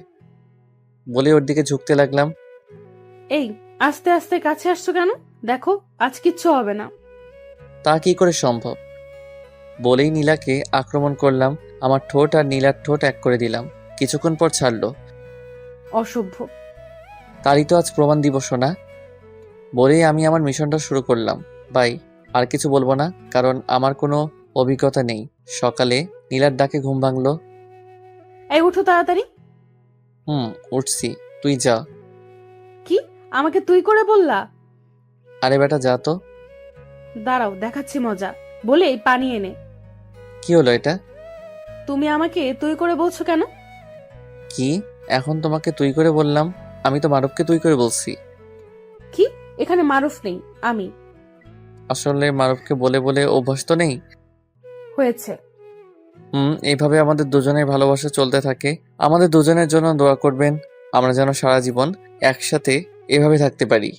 A: বলে ওর দিকে ঝুঁকতে লাগলাম।
M: এই, আস্তে আস্তে কাছে আসছো কেন? দেখো, আজ কিচ্ছু হবে না।
A: তা কি করে সম্ভব? বলেই নীলাকে আক্রমণ করলাম। আমার ঠোঁট আর নীলার ঠোঁট এক করে দিলাম। কিছুক্ষণ পর ছাড়লো।
M: অসভ্য।
A: তারই তো আজ প্রমাণ দিবস না। বলেই আমি আমার মিশনটা শুরু করলাম। বাই। আর কিছু বলবো না, কারণ আমার কোনো অভিজ্ঞতা নেই। সকালে নীলার ডাকে ঘুম ভাঙলো।
M: এই উঠো তাড়াতাড়ি।
A: উঠছি, তুই যা।
M: কি আমাকে তুই করে বললা?
A: আরে বেটা যা তো।
M: দাঁড়াও দেখাচ্ছি মজা। বলে এই পানি এনে।
A: কি হলো এটা?
M: তুমি আমাকে তুই করে বলছো কেন?
A: কি এখন তোমাকে তুই করে বললাম? আমি তো মারুফকে তুই করে বলছি।
M: কি এখানে মারুফ নেই, আমি।
A: আসলে মারুফকে বলে বলে অভ্যাস তো নেই।
M: হয়েছে।
A: এইভাবে আমাদের দুজনের ভালোবাসা চলতে থাকে। আমাদের দুজনের জন্য দোয়া করবেন, আমরা যেন সারা জীবন একসাথে এভাবে থাকতে পারি।